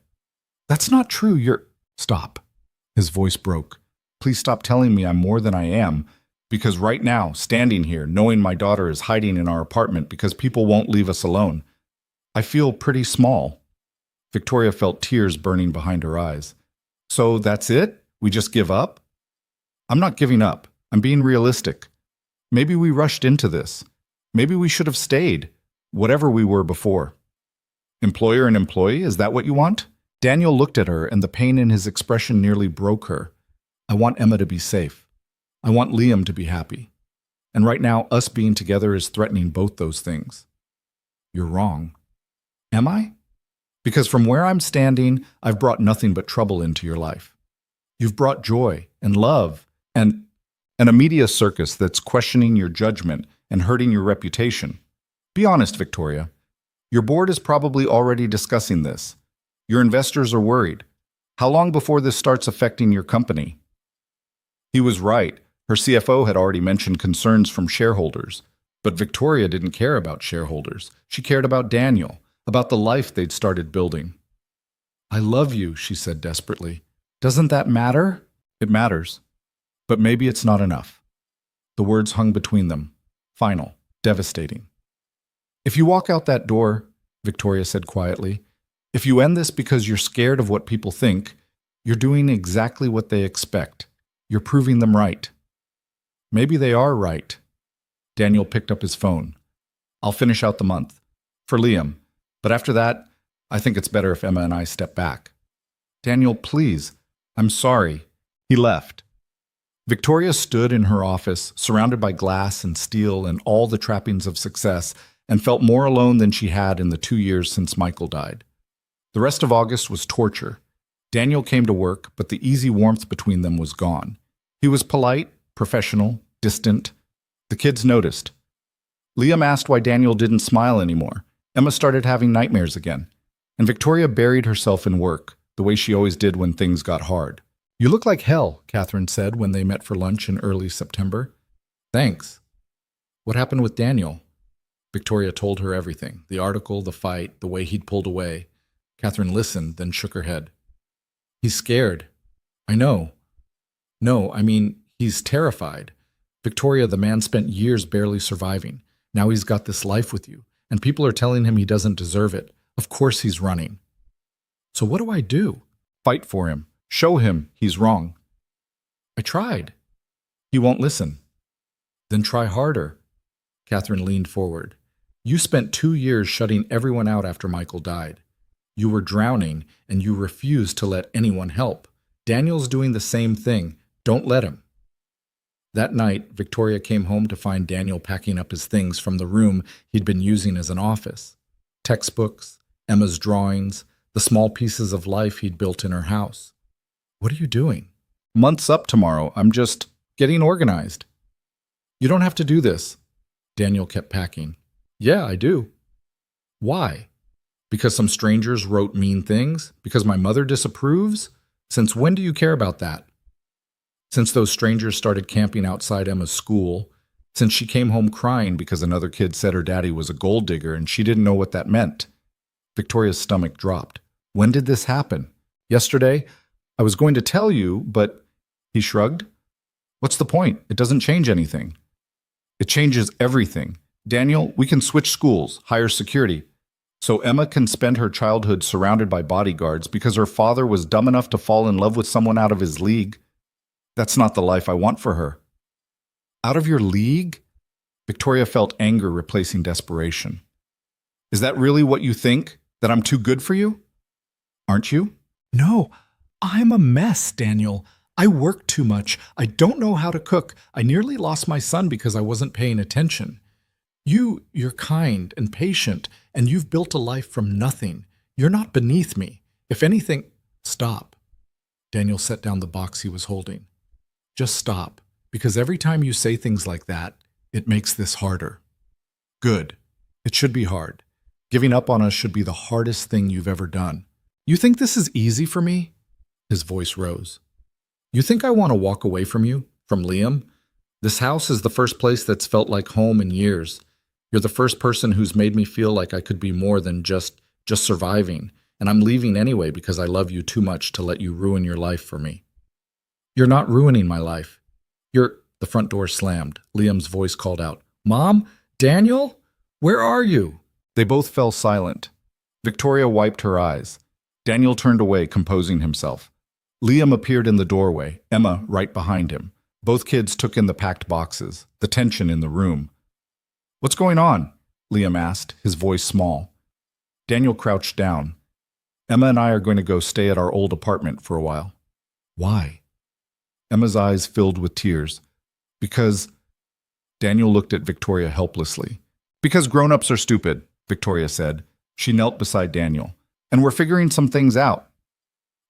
"That's not true. Stop." His voice broke. "Please stop telling me I'm more than I am. Because right now, standing here, knowing my daughter is hiding in our apartment because people won't leave us alone, I feel pretty small." Victoria felt tears burning behind her eyes. "So that's it? We just give up?" "I'm not giving up. I'm being realistic. Maybe we rushed into this. Maybe we should have stayed, whatever we were before." "Employer and employee, is that what you want?" Daniel looked at her, and the pain in his expression nearly broke her. "I want Emma to be safe. I want Liam to be happy. And right now, us being together is threatening both those things." "You're wrong." "Am I?" "Because from where I'm standing, I've brought nothing but trouble into your life. You've brought joy and love and a media circus that's questioning your judgment and hurting your reputation. Be honest, Victoria. Your board is probably already discussing this. Your investors are worried. How long before this starts affecting your company?" He was right. Her CFO had already mentioned concerns from shareholders. But Victoria didn't care about shareholders. She cared about Daniel, about the life they'd started building. "I love you," she said desperately. "Doesn't that matter?" "It matters. But maybe it's not enough." The words hung between them. Final. Devastating. "If you walk out that door," Victoria said quietly, "if you end this because you're scared of what people think, you're doing exactly what they expect. You're proving them right." "Maybe they are right." Daniel picked up his phone. "I'll finish out the month. For Liam. But after that, I think it's better if Emma and I step back." "Daniel, please. I'm sorry." He left. Victoria stood in her office, surrounded by glass and steel and all the trappings of success, and felt more alone than she had in the 2 years since Michael died. The rest of August was torture. Daniel came to work, but the easy warmth between them was gone. He was polite, professional, distant. The kids noticed. Liam asked why Daniel didn't smile anymore. Emma started having nightmares again. And Victoria buried herself in work, the way she always did when things got hard. "You look like hell," Catherine said when they met for lunch in early September. "Thanks." "What happened with Daniel?" Victoria told her everything, the article, the fight, the way he'd pulled away. Catherine listened, then shook her head. "He's scared." "I know." "No, I mean, he's terrified. Victoria, the man spent years barely surviving. Now he's got this life with you, and people are telling him he doesn't deserve it. Of course he's running." "So what do I do?" "Fight for him. Show him he's wrong." "I tried." "He won't listen." "Then try harder." Catherine leaned forward. "You spent 2 years shutting everyone out after Michael died. You were drowning, and you refused to let anyone help. Daniel's doing the same thing. Don't let him." That night, Victoria came home to find Daniel packing up his things from the room he'd been using as an office. Textbooks, Emma's drawings, the small pieces of life he'd built in her house. "What are you doing?" "Month's up tomorrow. I'm just getting organized." "You don't have to do this." Daniel kept packing. "Yeah, I do." "Why? Because some strangers wrote mean things? Because my mother disapproves? Since when do you care about that?" "Since those strangers started camping outside Emma's school, since she came home crying because another kid said her daddy was a gold digger and she didn't know what that meant." Victoria's stomach dropped. "When did this happen?" "Yesterday. I was going to tell you, but—" He shrugged. "What's the point? It doesn't change anything." "It changes everything. Daniel, we can switch schools, hire security. So Emma can spend her childhood surrounded by bodyguards because her father was dumb enough to fall in love with someone out of his league. That's not the life I want for her." "Out of your league?" Victoria felt anger replacing desperation. "Is that really what you think? That I'm too good for you?" "Aren't you?" "No, I'm a mess, Daniel. I work too much. I don't know how to cook. I nearly lost my son because I wasn't paying attention. You're kind and patient, and you've built a life from nothing. You're not beneath me. If anything—" "Stop." Daniel set down the box he was holding. "Just stop, because every time you say things like that, it makes this harder." "Good. It should be hard. Giving up on us should be the hardest thing you've ever done. You think this is easy for me?" His voice rose. "You think I want to walk away from you? From Liam? This house is the first place that's felt like home in years. You're the first person who's made me feel like I could be more than just surviving, and I'm leaving anyway because I love you too much to let you ruin your life for me." "You're not ruining my life. The front door slammed. Liam's voice called out, "Mom? Daniel? Where are you?" They both fell silent. Victoria wiped her eyes. Daniel turned away, composing himself. Liam appeared in the doorway, Emma right behind him. Both kids took in the packed boxes, the tension in the room. "What's going on?" Liam asked, his voice small. Daniel crouched down. "Emma and I are going to go stay at our old apartment for a while." "Why?" Emma's eyes filled with tears. "Because—" Daniel looked at Victoria helplessly. "Because grown-ups are stupid," Victoria said. She knelt beside Daniel. "And we're figuring some things out."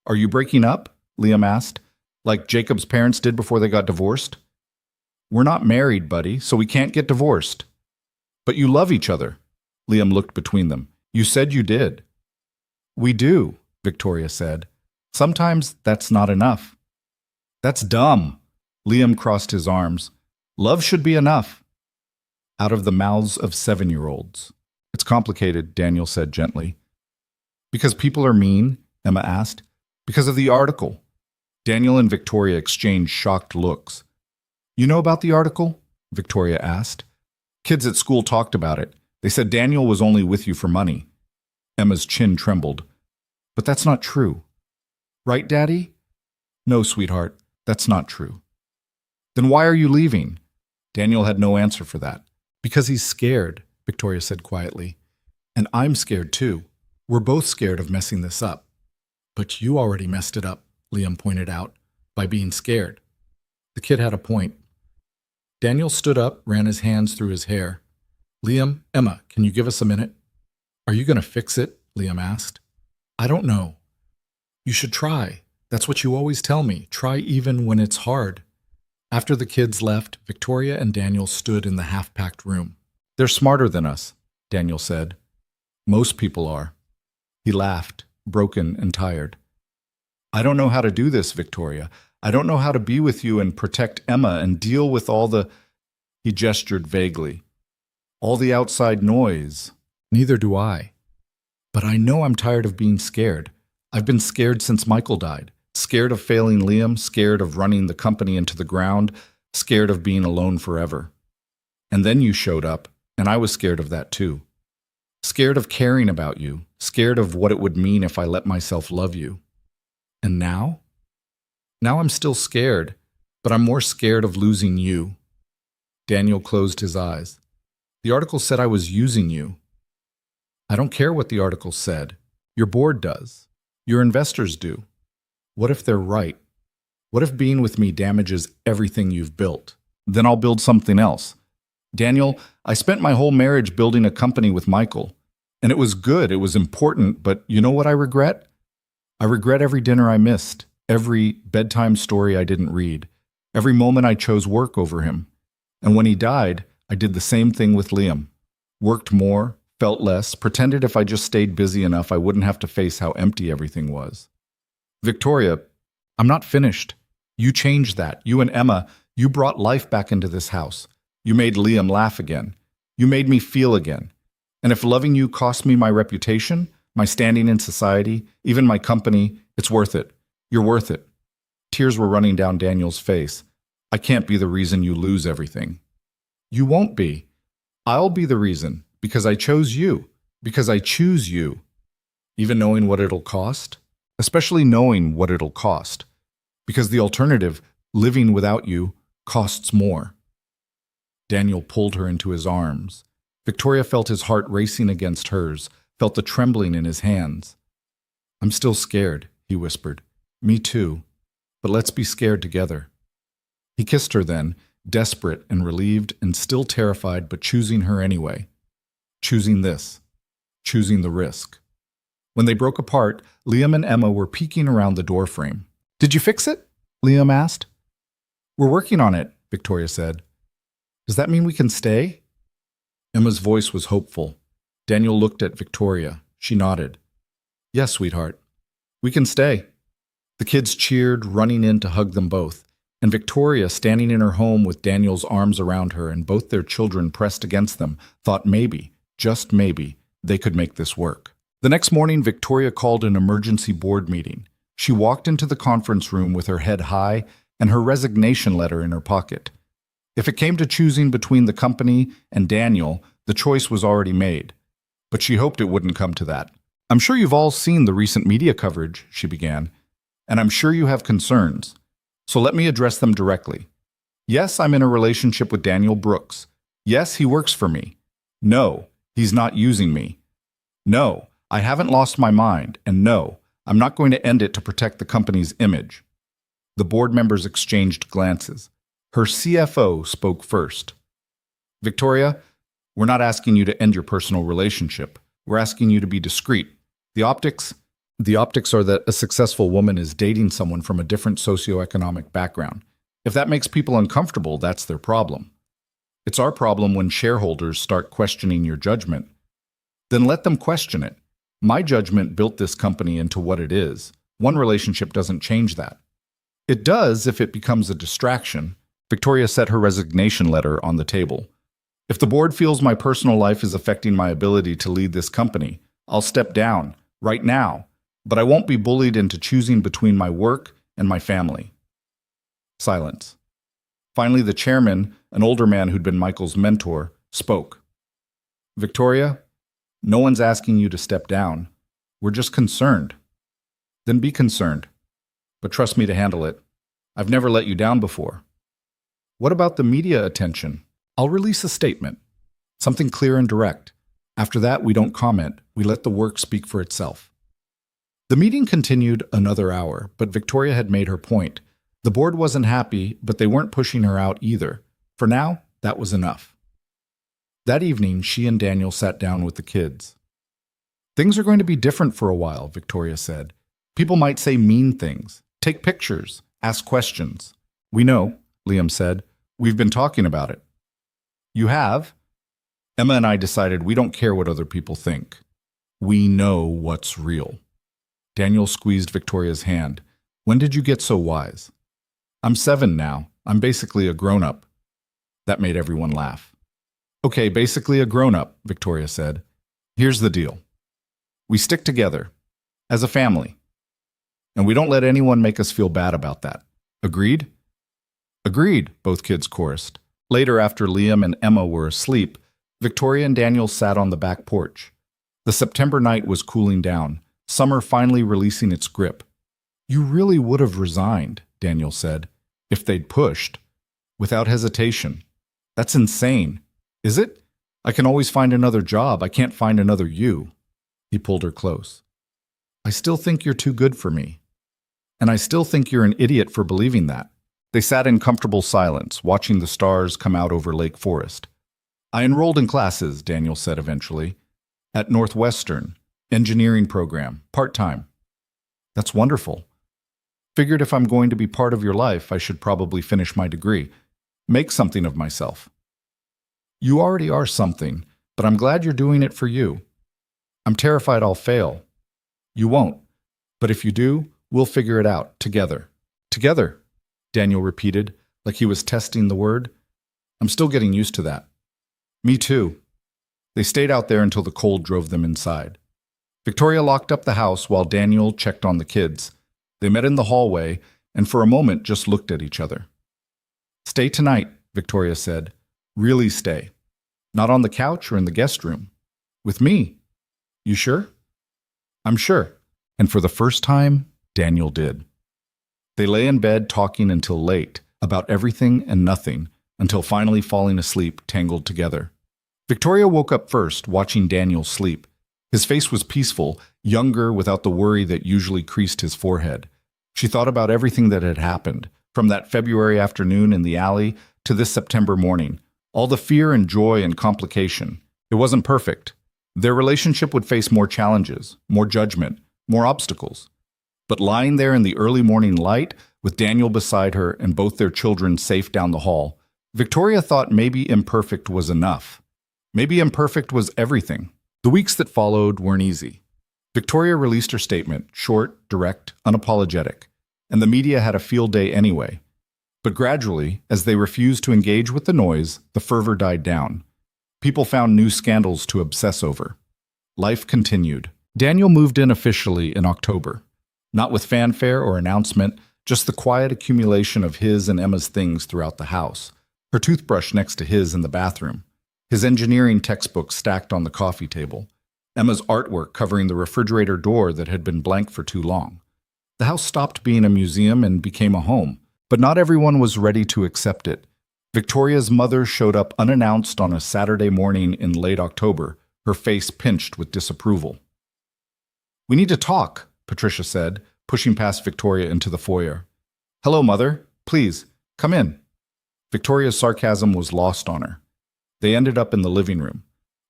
"Are you breaking up?" Liam asked. "Like Jacob's parents did before they got divorced?" "We're not married, buddy, so we can't get divorced." "But you love each other." Liam looked between them. "You said you did." "We do," Victoria said. "Sometimes that's not enough." "That's dumb." Liam crossed his arms. "Love should be enough." out of the mouths of 7-year-olds. It's complicated, Daniel said gently. Because people are mean? Emma asked. Because of the article. Daniel and Victoria exchanged shocked looks. You know about the article? Victoria asked. Kids at school talked about it. They said Daniel was only with you for money. Emma's chin trembled. But that's not true. Right, Daddy? No, sweetheart, that's not true. Then why are you leaving? Daniel had no answer for that. Because he's scared, Victoria said quietly. And I'm scared too. We're both scared of messing this up. But you already messed it up, Liam pointed out, by being scared. The kid had a point. Daniel stood up, ran his hands through his hair. Liam, Emma, can you give us a minute? Are you going to fix it? Liam asked. I don't know. You should try. That's what you always tell me. Try even when it's hard. After the kids left, Victoria and Daniel stood in the half-packed room. They're smarter than us, Daniel said. Most people are. He laughed, broken and tired. I don't know how to do this, Victoria. I don't know how to be with you and protect Emma and deal with all the... He gestured vaguely. All the outside noise. Neither do I. But I know I'm tired of being scared. I've been scared since Michael died. Scared of failing Liam, scared of running the company into the ground, scared of being alone forever. And then you showed up, and I was scared of that too. Scared of caring about you, scared of what it would mean if I let myself love you. And now? Now I'm still scared, but I'm more scared of losing you. Daniel closed his eyes. The article said I was using you. I don't care what the article said. Your board does. Your investors do. What if they're right? What if being with me damages everything you've built? Then I'll build something else. Daniel, I spent my whole marriage building a company with Michael. And it was good, it was important, but you know what I regret? I regret every dinner I missed, every bedtime story I didn't read, every moment I chose work over him. And when he died, I did the same thing with Liam. Worked more, felt less, pretended if I just stayed busy enough I wouldn't have to face how empty everything was. Victoria, I'm not finished. You changed that. You and Emma, you brought life back into this house. You made Liam laugh again. You made me feel again. And if loving you cost me my reputation, my standing in society, even my company, it's worth it. You're worth it. Tears were running down Daniel's face. I can't be the reason you lose everything. You won't be. I'll be the reason, because I chose you, because I choose you. Even knowing what it'll cost? Especially knowing what it'll cost. Because the alternative, living without you, costs more. Daniel pulled her into his arms. Victoria felt his heart racing against hers, felt the trembling in his hands. I'm still scared, he whispered. Me too. But let's be scared together. He kissed her then, desperate and relieved and still terrified, but choosing her anyway. Choosing this. Choosing the risk. When they broke apart, Liam and Emma were peeking around the doorframe. Did you fix it? Liam asked. We're working on it, Victoria said. Does that mean we can stay? Emma's voice was hopeful. Daniel looked at Victoria. She nodded. Yes, sweetheart. We can stay. The kids cheered, running in to hug them both, and Victoria, standing in her home with Daniel's arms around her and both their children pressed against them, thought maybe, just maybe, they could make this work. The next morning, Victoria called an emergency board meeting. She walked into the conference room with her head high and her resignation letter in her pocket. If it came to choosing between the company and Daniel, the choice was already made. But she hoped it wouldn't come to that. I'm sure you've all seen the recent media coverage, she began, and I'm sure you have concerns. So let me address them directly. Yes, I'm in a relationship with Daniel Brooks. Yes, he works for me. No, he's not using me. No, I haven't lost my mind, and no, I'm not going to end it to protect the company's image. The board members exchanged glances. Her CFO spoke first. Victoria, we're not asking you to end your personal relationship. We're asking you to be discreet. The optics are that a successful woman is dating someone from a different socioeconomic background. If that makes people uncomfortable, that's their problem. It's our problem when shareholders start questioning your judgment. Then let them question it. My judgment built this company into what it is. One relationship doesn't change that. It does if it becomes a distraction. Victoria set her resignation letter on the table. If the board feels my personal life is affecting my ability to lead this company, I'll step down, right now, but I won't be bullied into choosing between my work and my family. Silence. Finally, the chairman, an older man who'd been Michael's mentor, spoke. Victoria, no one's asking you to step down. We're just concerned. Then be concerned. But trust me to handle it. I've never let you down before. What about the media attention? I'll release a statement. Something clear and direct. After that, we don't comment. We let the work speak for itself. The meeting continued another hour, but Victoria had made her point. The board wasn't happy, but they weren't pushing her out either. For now, that was enough. That evening, she and Daniel sat down with the kids. Things are going to be different for a while, Victoria said. People might say mean things, take pictures, ask questions. We know, Liam said. We've been talking about it. You have? Emma and I decided we don't care what other people think. We know what's real. Daniel squeezed Victoria's hand. When did you get so wise? I'm 7 now. I'm basically a grown-up. That made everyone laugh. Okay, basically a grown-up, Victoria said. Here's the deal. We stick together, as a family. And we don't let anyone make us feel bad about that. Agreed? Agreed, both kids chorused. Later, after Liam and Emma were asleep, Victoria and Daniel sat on the back porch. The September night was cooling down, summer finally releasing its grip. You really would have resigned, Daniel said, if they'd pushed. Without hesitation. That's insane. Is it? I can always find another job. I can't find another you. He pulled her close. I still think you're too good for me. And I still think you're an idiot for believing that. They sat in comfortable silence, watching the stars come out over Lake Forest. I enrolled in classes, Daniel said eventually. At Northwestern, engineering program, part-time. That's wonderful. Figured if I'm going to be part of your life, I should probably finish my degree. Make something of myself. You already are something, but I'm glad you're doing it for you. I'm terrified I'll fail. You won't. But if you do, we'll figure it out, together. Together, Daniel repeated, like he was testing the word. I'm still getting used to that. Me too. They stayed out there until the cold drove them inside. Victoria locked up the house while Daniel checked on the kids. They met in the hallway and for a moment just looked at each other. Stay tonight, Victoria said. Really stay. Not on the couch or in the guest room. With me. You sure? I'm sure. And for the first time, Daniel did. They lay in bed talking until late, about everything and nothing, until finally falling asleep tangled together. Victoria woke up first, watching Daniel sleep. His face was peaceful, younger without the worry that usually creased his forehead. She thought about everything that had happened, from that February afternoon in the alley to this September morning. All the fear and joy and complication. It wasn't perfect. Their relationship would face more challenges, more judgment, more obstacles. But lying there in the early morning light, with Daniel beside her and both their children safe down the hall, Victoria thought maybe imperfect was enough. Maybe imperfect was everything. The weeks that followed weren't easy. Victoria released her statement, short, direct, unapologetic, and the media had a field day anyway. But gradually, as they refused to engage with the noise, the fervor died down. People found new scandals to obsess over. Life continued. Daniel moved in officially in October. Not with fanfare or announcement, just the quiet accumulation of his and Emma's things throughout the house. Her toothbrush next to his in the bathroom. His engineering textbook stacked on the coffee table. Emma's artwork covering the refrigerator door that had been blank for too long. The house stopped being a museum and became a home. But not everyone was ready to accept it. Victoria's mother showed up unannounced on a Saturday morning in late October, her face pinched with disapproval. We need to talk, Patricia said, pushing past Victoria into the foyer. Hello, Mother. Please, come in. Victoria's sarcasm was lost on her. They ended up in the living room.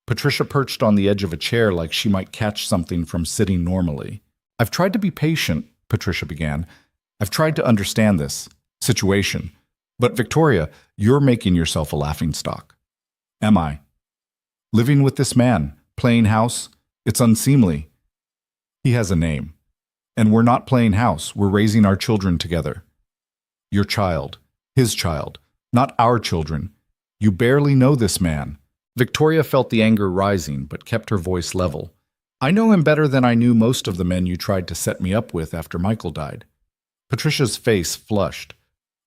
Patricia perched on the edge of a chair like she might catch something from sitting normally. I've tried to be patient, Patricia began. I've tried to understand this situation. But Victoria, you're making yourself a laughingstock. Am I? Living with this man, playing house, it's unseemly. He has a name. And we're not playing house, we're raising our children together. Your child, his child, not our children. You barely know this man. Victoria felt the anger rising, but kept her voice level. I know him better than I knew most of the men you tried to set me up with after Michael died. Patricia's face flushed.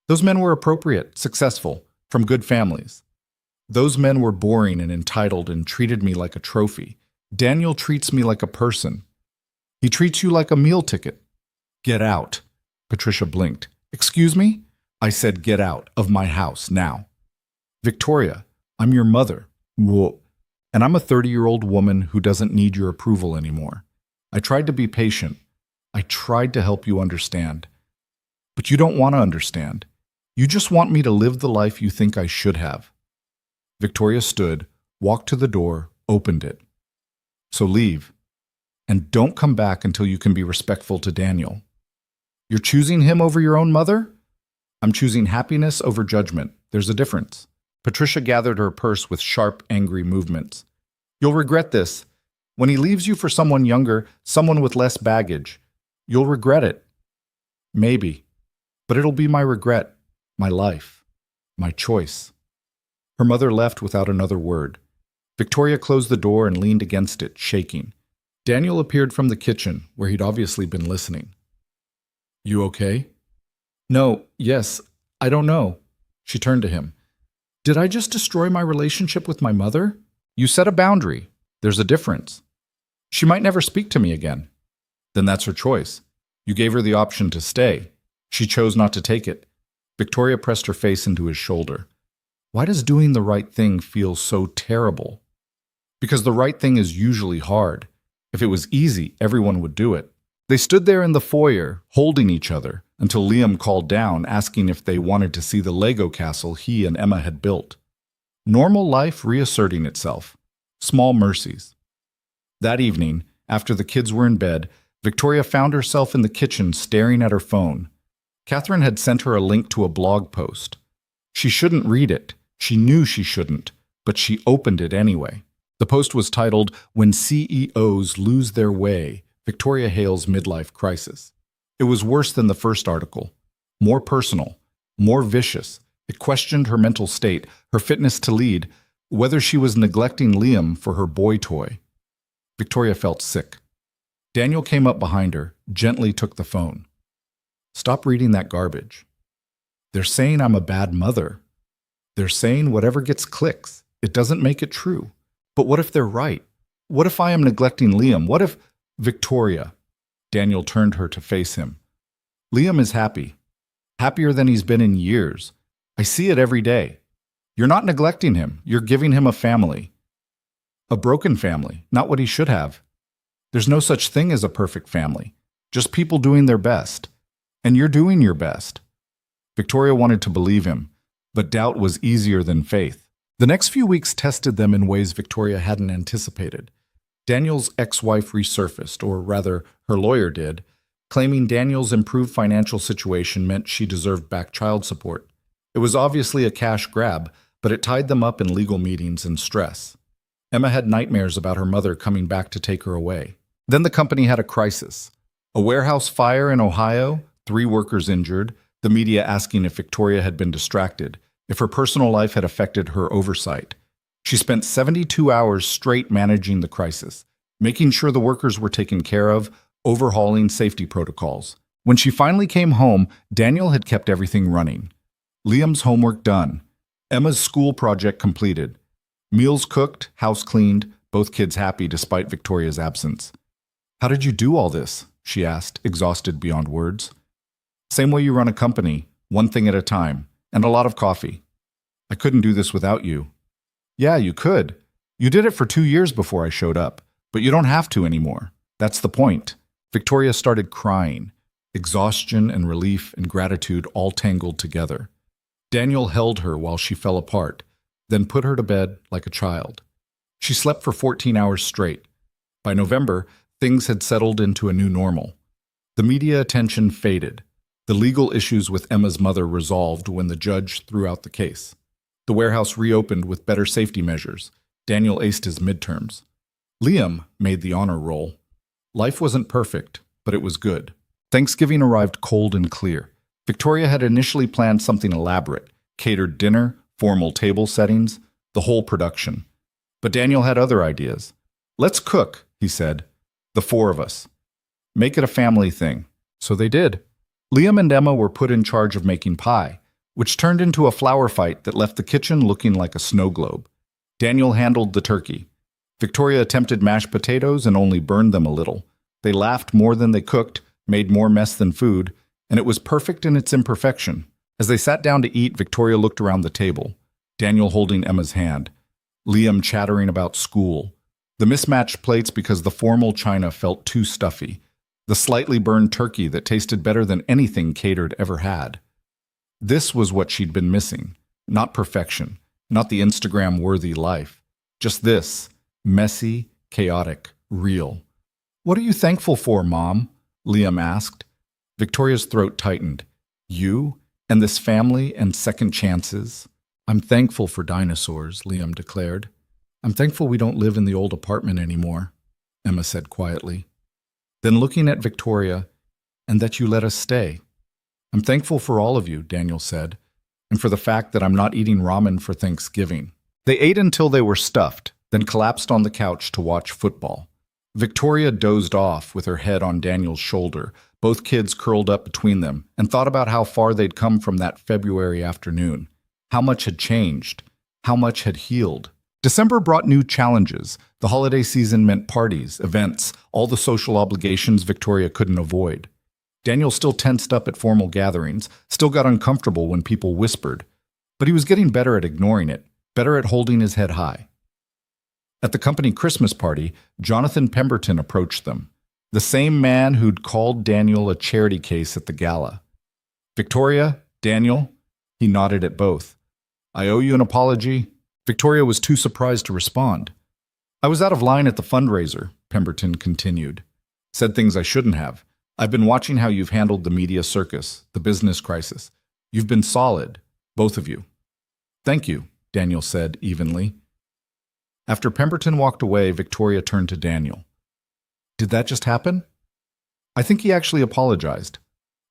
Those men were appropriate, successful, from good families. Those men were boring and entitled and treated me like a trophy. Daniel treats me like a person. He treats you like a meal ticket. Get out. Patricia blinked. Excuse me? I said get out of my house now. Victoria, I'm your mother. Whoa. And I'm a 30-year-old woman who doesn't need your approval anymore. I tried to be patient. I tried to help you understand. But you don't want to understand. You just want me to live the life you think I should have. Victoria stood, walked to the door, opened it. So leave. And don't come back until you can be respectful to Daniel. You're choosing him over your own mother? I'm choosing happiness over judgment. There's a difference. Patricia gathered her purse with sharp, angry movements. You'll regret this. When he leaves you for someone younger, someone with less baggage, you'll regret it. Maybe. But it'll be my regret, my life, my choice. Her mother left without another word. Victoria closed the door and leaned against it, shaking. Daniel appeared from the kitchen, where he'd obviously been listening. You okay? No, yes, I don't know. She turned to him. Did I just destroy my relationship with my mother? You set a boundary. There's a difference. She might never speak to me again. Then that's her choice. You gave her the option to stay. She chose not to take it. Victoria pressed her face into his shoulder. Why does doing the right thing feel so terrible? Because the right thing is usually hard. If it was easy, everyone would do it. They stood there in the foyer, holding each other, until Liam called down, asking if they wanted to see the Lego castle he and Emma had built. Normal life reasserting itself. Small mercies. That evening, after the kids were in bed, Victoria found herself in the kitchen staring at her phone. Catherine had sent her a link to a blog post. She shouldn't read it. She knew she shouldn't, but she opened it anyway. The post was titled, When CEOs Lose Their Way, Victoria Hale's Midlife Crisis. It was worse than the first article. More personal, more vicious. It questioned her mental state, her fitness to lead, whether she was neglecting Liam for her boy toy. Victoria felt sick. Daniel came up behind her, gently took the phone. Stop reading that garbage. They're saying I'm a bad mother. They're saying whatever gets clicks. It doesn't make it true. But what if they're right? What if I am neglecting Liam? What if... Victoria. Daniel turned her to face him. Liam is happy. Happier than he's been in years. I see it every day. You're not neglecting him. You're giving him a family. A broken family, not what he should have. There's no such thing as a perfect family. Just people doing their best. And you're doing your best. Victoria wanted to believe him, but doubt was easier than faith. The next few weeks tested them in ways Victoria hadn't anticipated. Daniel's ex-wife resurfaced, or rather, her lawyer did, claiming Daniel's improved financial situation meant she deserved back child support. It was obviously a cash grab, but it tied them up in legal meetings and stress. Emma had nightmares about her mother coming back to take her away. Then the company had a crisis. A warehouse fire in Ohio, 3 workers injured, the media asking if Victoria had been distracted, if her personal life had affected her oversight. She spent 72 hours straight managing the crisis, making sure the workers were taken care of, overhauling safety protocols. When she finally came home, Daniel had kept everything running. Liam's homework done. Emma's school project completed. Meals cooked, house cleaned, both kids happy despite Victoria's absence. How did you do all this? She asked, exhausted beyond words. Same way you run a company, one thing at a time, and a lot of coffee. I couldn't do this without you. Yeah, you could. You did it for 2 years before I showed up, but you don't have to anymore. That's the point. Victoria started crying, exhaustion and relief and gratitude all tangled together. Daniel held her while she fell apart, then put her to bed like a child. She slept for 14 hours straight. By November, things had settled into a new normal. The media attention faded. The legal issues with Emma's mother resolved when the judge threw out the case. The warehouse reopened with better safety measures. Daniel aced his midterms. Liam made the honor roll. Life wasn't perfect, but it was good. Thanksgiving arrived cold and clear. Victoria had initially planned something elaborate, catered dinner, formal table settings, the whole production. But Daniel had other ideas. Let's cook, he said. The four of us. Make it a family thing. So they did. Liam and Emma were put in charge of making pie, which turned into a flower fight that left the kitchen looking like a snow globe. Daniel handled the turkey. Victoria attempted mashed potatoes and only burned them a little. They laughed more than they cooked, made more mess than food, and it was perfect in its imperfection. As they sat down to eat, Victoria looked around the table, Daniel holding Emma's hand, Liam chattering about school, the mismatched plates because the formal china felt too stuffy, the slightly burned turkey that tasted better than anything catered ever had. This was what she'd been missing. Not perfection, not the Instagram-worthy life. Just this, messy, chaotic, real. What are you thankful for, Mom? Liam asked. Victoria's throat tightened. You and this family and second chances? I'm thankful for dinosaurs, Liam declared. I'm thankful we don't live in the old apartment anymore, Emma said quietly. Then looking at Victoria, and that you let us stay. I'm thankful for all of you, Daniel said, and for the fact that I'm not eating ramen for Thanksgiving. They ate until they were stuffed, then collapsed on the couch to watch football. Victoria dozed off with her head on Daniel's shoulder, both kids curled up between them, and thought about how far they'd come from that February afternoon. How much had changed, how much had healed. December brought new challenges. The holiday season meant parties, events, all the social obligations Victoria couldn't avoid. Daniel still tensed up at formal gatherings, still got uncomfortable when people whispered, but he was getting better at ignoring it, better at holding his head high. At the company Christmas party, Jonathan Pemberton approached them, the same man who'd called Daniel a charity case at the gala. Victoria, Daniel, he nodded at both. I owe you an apology. Victoria was too surprised to respond. I was out of line at the fundraiser, Pemberton continued. Said things I shouldn't have. I've been watching how you've handled the media circus, the business crisis. You've been solid, both of you. Thank you, Daniel said evenly. After Pemberton walked away, Victoria turned to Daniel. Did that just happen? I think he actually apologized.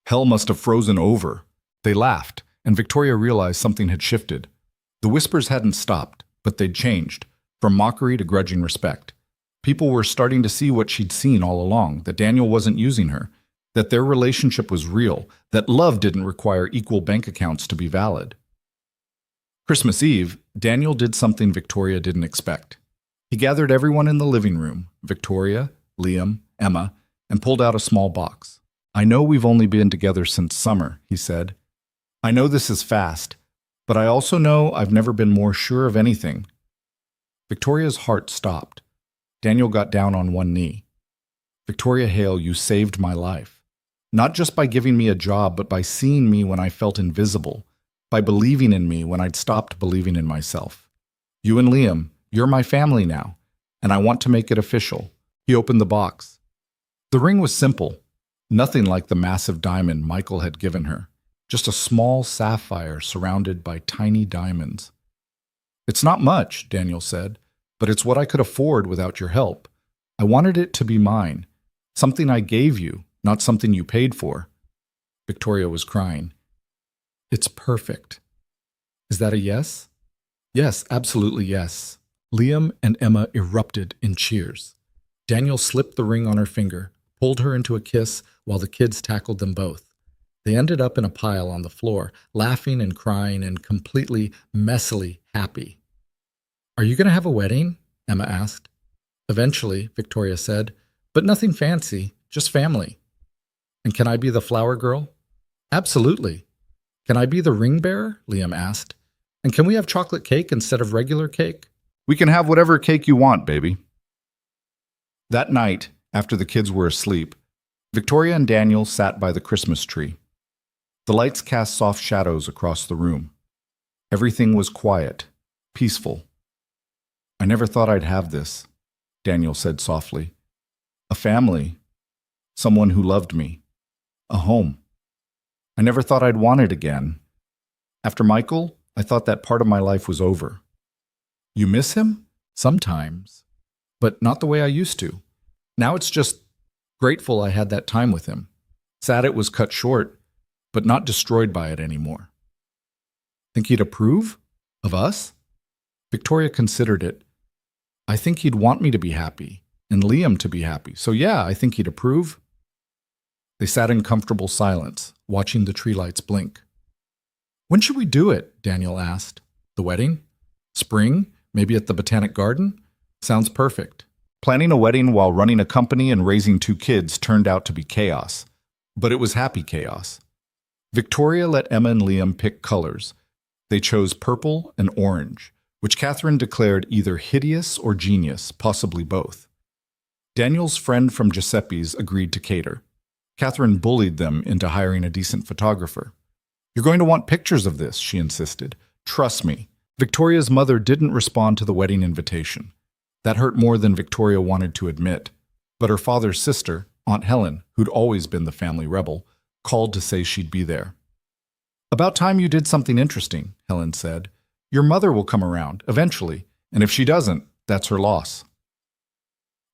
Hell must have frozen over. They laughed, and Victoria realized something had shifted. The whispers hadn't stopped, but they'd changed, from mockery to grudging respect. People were starting to see what she'd seen all along, that Daniel wasn't using her, that their relationship was real, that love didn't require equal bank accounts to be valid. Christmas Eve, Daniel did something Victoria didn't expect. He gathered everyone in the living room, Victoria, Liam, Emma, and pulled out a small box. I know we've only been together since summer, he said. I know this is fast, but I also know I've never been more sure of anything. Victoria's heart stopped. Daniel got down on one knee. Victoria Hale, you saved my life. Not just by giving me a job, but by seeing me when I felt invisible, by believing in me when I'd stopped believing in myself. You and Liam, you're my family now, and I want to make it official. He opened the box. The ring was simple, nothing like the massive diamond Michael had given her, just a small sapphire surrounded by tiny diamonds. It's not much, Daniel said, but it's what I could afford without your help. I wanted it to be mine, something I gave you, not something you paid for. Victoria was crying. It's perfect. Is that a yes? Yes, absolutely yes. Liam and Emma erupted in cheers. Daniel slipped the ring on her finger, pulled her into a kiss while the kids tackled them both. They ended up in a pile on the floor, laughing and crying and completely messily happy. Are you going to have a wedding? Emma asked. Eventually, Victoria said, but nothing fancy, just family. And can I be the flower girl? Absolutely. Can I be the ring bearer? Liam asked. And can we have chocolate cake instead of regular cake? We can have whatever cake you want, baby. That night, after the kids were asleep, Victoria and Daniel sat by the Christmas tree. The lights cast soft shadows across the room. Everything was quiet, peaceful. I never thought I'd have this, Daniel said softly. A family, someone who loved me, a home. I never thought I'd want it again. After Michael, I thought that part of my life was over. You miss him? Sometimes, but not the way I used to. Now it's just grateful I had that time with him. Sad it was cut short, but not destroyed by it anymore. Think he'd approve? Of us? Victoria considered it. I think he'd want me to be happy, and Liam to be happy. So yeah, I think he'd approve. They sat in comfortable silence, watching the tree lights blink. When should we do it? Daniel asked. The wedding? Spring? Maybe at the Botanic Garden? Sounds perfect. Planning a wedding while running a company and raising 2 kids turned out to be chaos. But it was happy chaos. Victoria let Emma and Liam pick colors. They chose purple and orange, which Catherine declared either hideous or genius, possibly both. Daniel's friend from Giuseppe's agreed to cater. Catherine bullied them into hiring a decent photographer. You're going to want pictures of this, she insisted. Trust me. Victoria's mother didn't respond to the wedding invitation. That hurt more than Victoria wanted to admit. But her father's sister, Aunt Helen, who'd always been the family rebel, called to say she'd be there. About time you did something interesting, Helen said. Your mother will come around, eventually, and if she doesn't, that's her loss.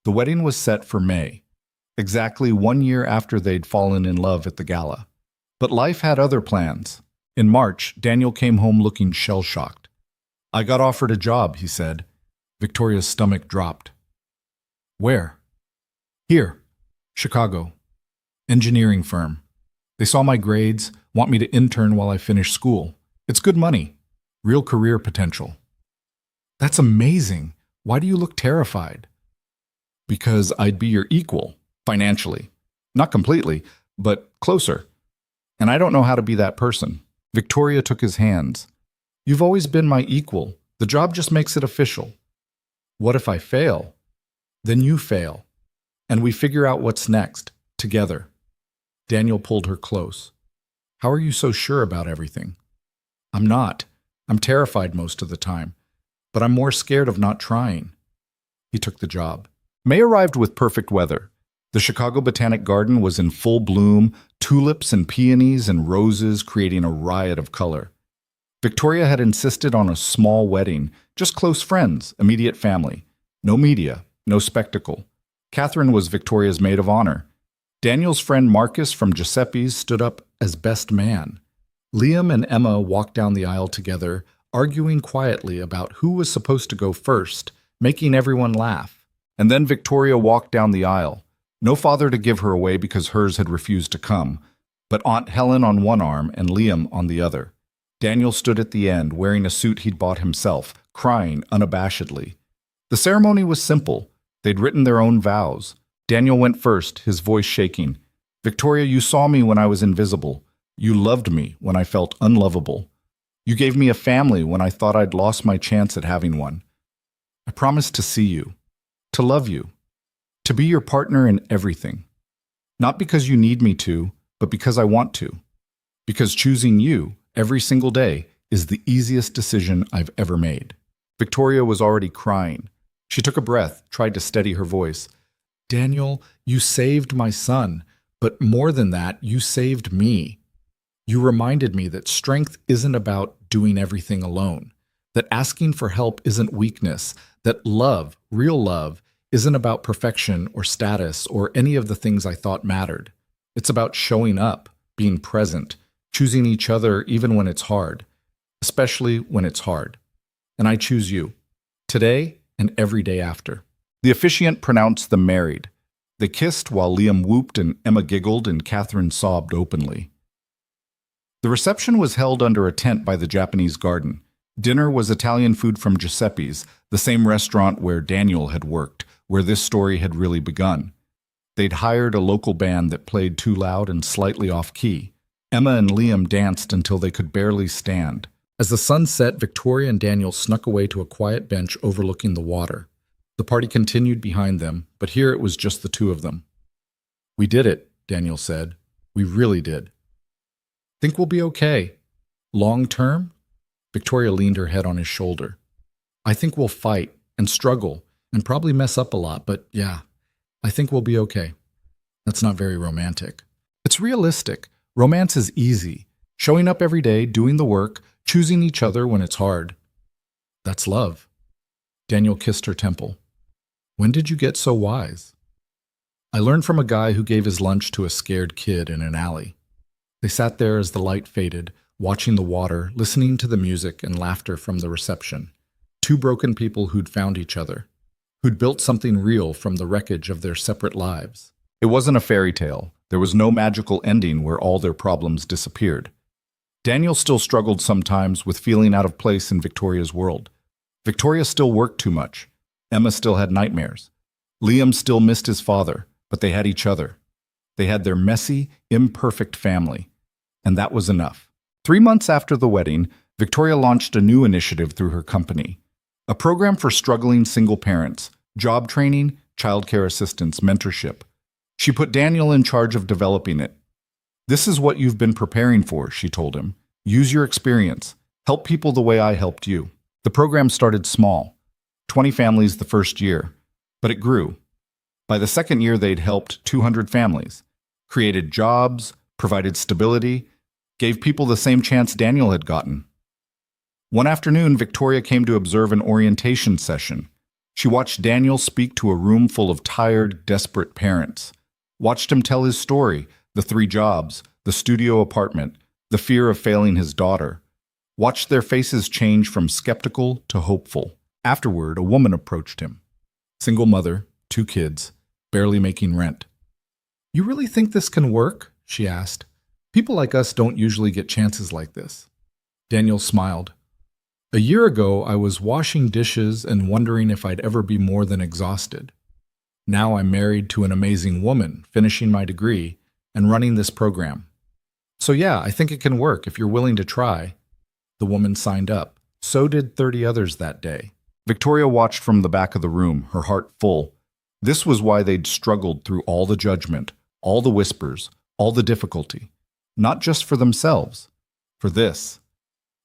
The wedding was set for May, exactly 1 year after they'd fallen in love at the gala. But life had other plans. In March, Daniel came home looking shell-shocked. I got offered a job, he said. Victoria's stomach dropped. Where? Here, Chicago. Engineering firm. They saw my grades, want me to intern while I finish school. It's good money. Real career potential. That's amazing. Why do you look terrified? Because I'd be your equal, financially. Not completely, but closer. And I don't know how to be that person. Victoria took his hands. You've always been my equal. The job just makes it official. What if I fail? Then you fail. And we figure out what's next, together. Daniel pulled her close. How are you so sure about everything? I'm not. I'm terrified most of the time. But I'm more scared of not trying. He took the job. May arrived with perfect weather. The Chicago Botanic Garden was in full bloom, tulips and peonies and roses creating a riot of color. Victoria had insisted on a small wedding, just close friends, immediate family. No media, no spectacle. Catherine was Victoria's maid of honor. Daniel's friend Marcus from Giuseppe's stood up as best man. Liam and Emma walked down the aisle together, arguing quietly about who was supposed to go first, making everyone laugh. And then Victoria walked down the aisle. No father to give her away because hers had refused to come, but Aunt Helen on one arm and Liam on the other. Daniel stood at the end, wearing a suit he'd bought himself, crying unabashedly. The ceremony was simple. They'd written their own vows. Daniel went first, his voice shaking. Victoria, you saw me when I was invisible. You loved me when I felt unlovable. You gave me a family when I thought I'd lost my chance at having one. I promised to see you, to love you, to be your partner in everything. Not because you need me to, but because I want to. Because choosing you every single day is the easiest decision I've ever made. Victoria was already crying. She took a breath, tried to steady her voice. Daniel, you saved my son, but more than that, you saved me. You reminded me that strength isn't about doing everything alone, that asking for help isn't weakness, that love, real love, isn't about perfection or status or any of the things I thought mattered. It's about showing up, being present, choosing each other even when it's hard, especially when it's hard. And I choose you, today and every day after. The officiant pronounced them married. They kissed while Liam whooped and Emma giggled and Catherine sobbed openly. The reception was held under a tent by the Japanese garden. Dinner was Italian food from Giuseppe's, the same restaurant where Daniel had worked, where this story had really begun. They'd hired a local band that played too loud and slightly off-key. Emma and Liam danced until they could barely stand. As the sun set, Victoria and Daniel snuck away to a quiet bench overlooking the water. The party continued behind them, but here it was just the two of them. We did it, Daniel said. We really did. Think we'll be okay. Long term? Victoria leaned her head on his shoulder. I think we'll fight and struggle and probably mess up a lot, but yeah, I think we'll be okay. That's not very romantic. It's realistic. Romance is easy. Showing up every day, doing the work, choosing each other when it's hard. That's love. Daniel kissed her temple. When did you get so wise? I learned from a guy who gave his lunch to a scared kid in an alley. They sat there as the light faded, watching the water, listening to the music and laughter from the reception. Two broken people who'd found each other. who'd built something real from the wreckage of their separate lives. It wasn't a fairy tale. There was no magical ending where all their problems disappeared. Daniel still struggled sometimes with feeling out of place in Victoria's world. Victoria still worked too much. Emma still had nightmares. Liam still missed his father, but they had each other. They had their messy, imperfect family. And that was enough. 3 months after the wedding, Victoria launched a new initiative through her company. A program for struggling single parents, job training, childcare assistance, mentorship. She put Daniel in charge of developing it. "This is what you've been preparing for," she told him. "Use your experience. Help people the way I helped you." The program started small, 20 families the first year, but it grew. By the second year, they'd helped 200 families, created jobs, provided stability, gave people the same chance Daniel had gotten. One afternoon, Victoria came to observe an orientation session. She watched Daniel speak to a room full of tired, desperate parents. Watched him tell his story, the 3 jobs, the studio apartment, the fear of failing his daughter. Watched their faces change from skeptical to hopeful. Afterward, a woman approached him. Single mother, 2 kids, barely making rent. "You really think this can work?" she asked. "People like us don't usually get chances like this." Daniel smiled. "A year ago, I was washing dishes and wondering if I'd ever be more than exhausted. Now I'm married to an amazing woman, finishing my degree, and running this program. So yeah, I think it can work if you're willing to try." The woman signed up. So did 30 others that day. Victoria watched from the back of the room, her heart full. This was why they'd struggled through all the judgment, all the whispers, all the difficulty. Not just for themselves, for this.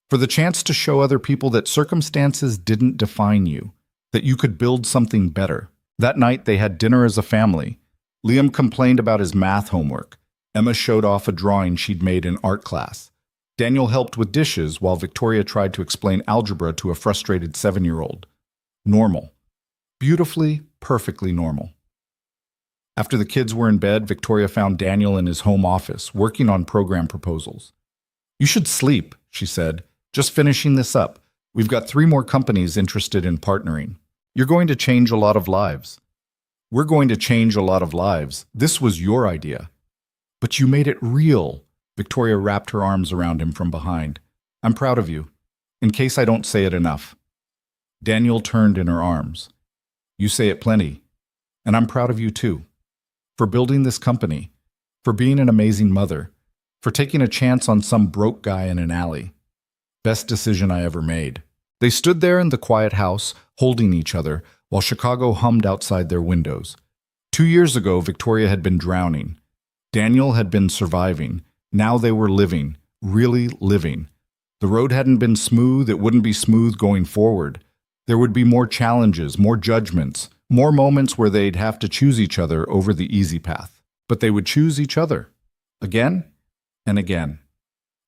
For the chance to show other people that circumstances didn't define you, that you could build something better. That night, they had dinner as a family. Liam complained about his math homework. Emma showed off a drawing she'd made in art class. Daniel helped with dishes while Victoria tried to explain algebra to a frustrated 7-year-old. Normal. Beautifully, perfectly normal. After the kids were in bed, Victoria found Daniel in his home office, working on program proposals. "You should sleep," she said. "Just finishing this up. We've got 3 more companies interested in partnering. You're going to change a lot of lives. We're going to change a lot of lives. This was your idea." "But you made it real." Victoria wrapped her arms around him from behind. "I'm proud of you, in case I don't say it enough." Daniel turned in her arms. "You say it plenty, and I'm proud of you too. For building this company, for being an amazing mother, for taking a chance on some broke guy in an alley. Best decision I ever made." They stood there in the quiet house, holding each other, while Chicago hummed outside their windows. 2 years ago, Victoria had been drowning. Daniel had been surviving. Now they were living, really living. The road hadn't been smooth, it wouldn't be smooth going forward. There would be more challenges, more judgments, more moments where they'd have to choose each other over the easy path. But they would choose each other. Again and again.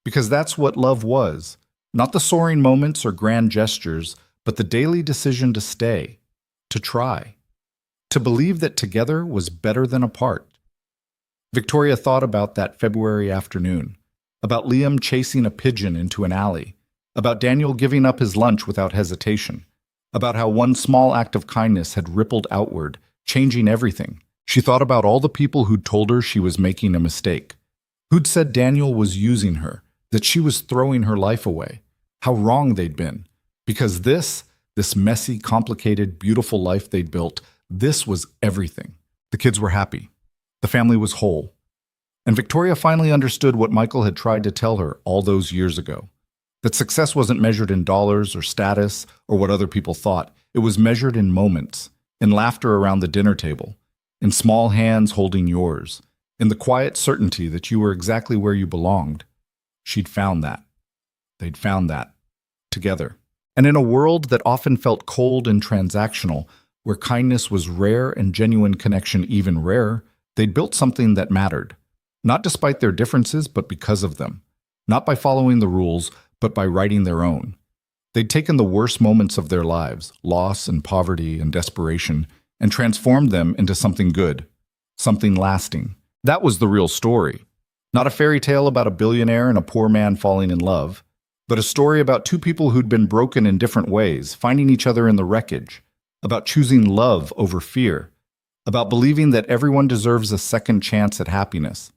Because that's what love was. Not the soaring moments or grand gestures, but the daily decision to stay, to try, to believe that together was better than apart. Victoria thought about that February afternoon, about Liam chasing a pigeon into an alley, about Daniel giving up his lunch without hesitation, about how one small act of kindness had rippled outward, changing everything. She thought about all the people who'd told her she was making a mistake, who'd said Daniel was using her, that she was throwing her life away, how wrong they'd been. Because this messy, complicated, beautiful life they'd built, this was everything. The kids were happy. The family was whole. And Victoria finally understood what Michael had tried to tell her all those years ago. That success wasn't measured in dollars or status or what other people thought. It was measured in moments, in laughter around the dinner table, in small hands holding yours, in the quiet certainty that you were exactly where you belonged. She'd found that. They'd found that. Together. And in a world that often felt cold and transactional, where kindness was rare and genuine connection even rarer, they'd built something that mattered. Not despite their differences, but because of them. Not by following the rules, but by writing their own. They'd taken the worst moments of their lives, loss and poverty and desperation, and transformed them into something good, something lasting. That was the real story. Not a fairy tale about a billionaire and a poor man falling in love, but a story about 2 people who'd been broken in different ways, finding each other in the wreckage, about choosing love over fear, about believing that everyone deserves a second chance at happiness,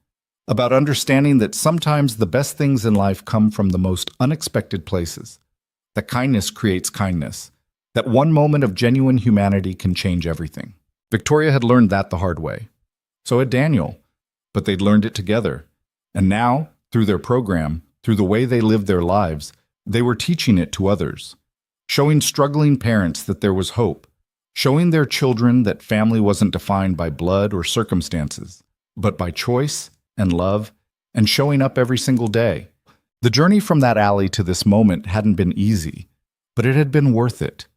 about understanding that sometimes the best things in life come from the most unexpected places, that kindness creates kindness, that one moment of genuine humanity can change everything. Victoria had learned that the hard way. So had Daniel, but they'd learned it together. And now, through their program, through the way they lived their lives, they were teaching it to others, showing struggling parents that there was hope, showing their children that family wasn't defined by blood or circumstances, but by choice and love and showing up every single day. The journey from that alley to this moment hadn't been easy, but it had been worth it.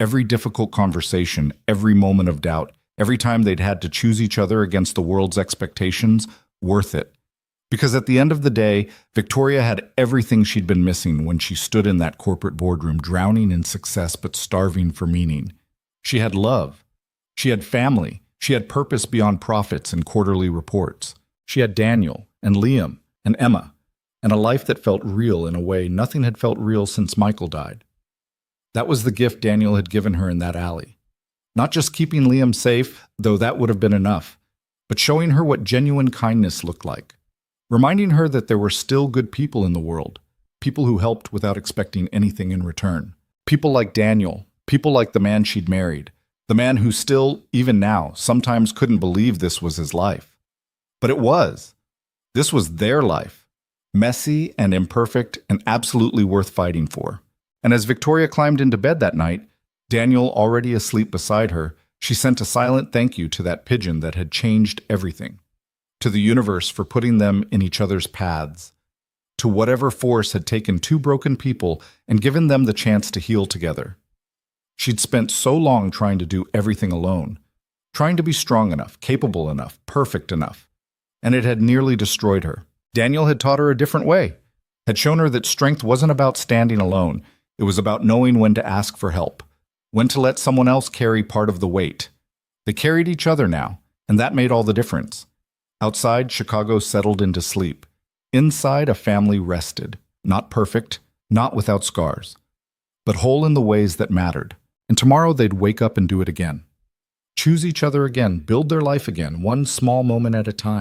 Every difficult conversation, every moment of doubt, every time they'd had to choose each other against the world's expectations, worth it. Because at the end of the day, Victoria had everything she'd been missing when she stood in that corporate boardroom, drowning in success but starving for meaning. She had love. She had family. She had purpose beyond profits and quarterly reports. She had Daniel and Liam and Emma, and a life that felt real in a way nothing had felt real since Michael died. That was the gift Daniel had given her in that alley. Not just keeping Liam safe, though that would have been enough, but showing her what genuine kindness looked like. Reminding her that there were still good people in the world, people who helped without expecting anything in return. People like Daniel, people like the man she'd married, the man who still, even now, sometimes couldn't believe this was his life. But it was. This was their life, messy and imperfect and absolutely worth fighting for. And as Victoria climbed into bed that night, Daniel already asleep beside her, she sent a silent thank you to that pigeon that had changed everything. To the universe for putting them in each other's paths, to whatever force had taken two broken people and given them the chance to heal together. She'd spent so long trying to do everything alone, trying to be strong enough, capable enough, perfect enough, and it had nearly destroyed her. Daniel had taught her a different way, had shown her that strength wasn't about standing alone, it was about knowing when to ask for help, when to let someone else carry part of the weight. They carried each other now, and that made all the difference. Outside, Chicago settled into sleep. Inside, a family rested. Not perfect, not without scars, but whole in the ways that mattered. And tomorrow they'd wake up and do it again. Choose each other again, build their life again, one small moment at a time.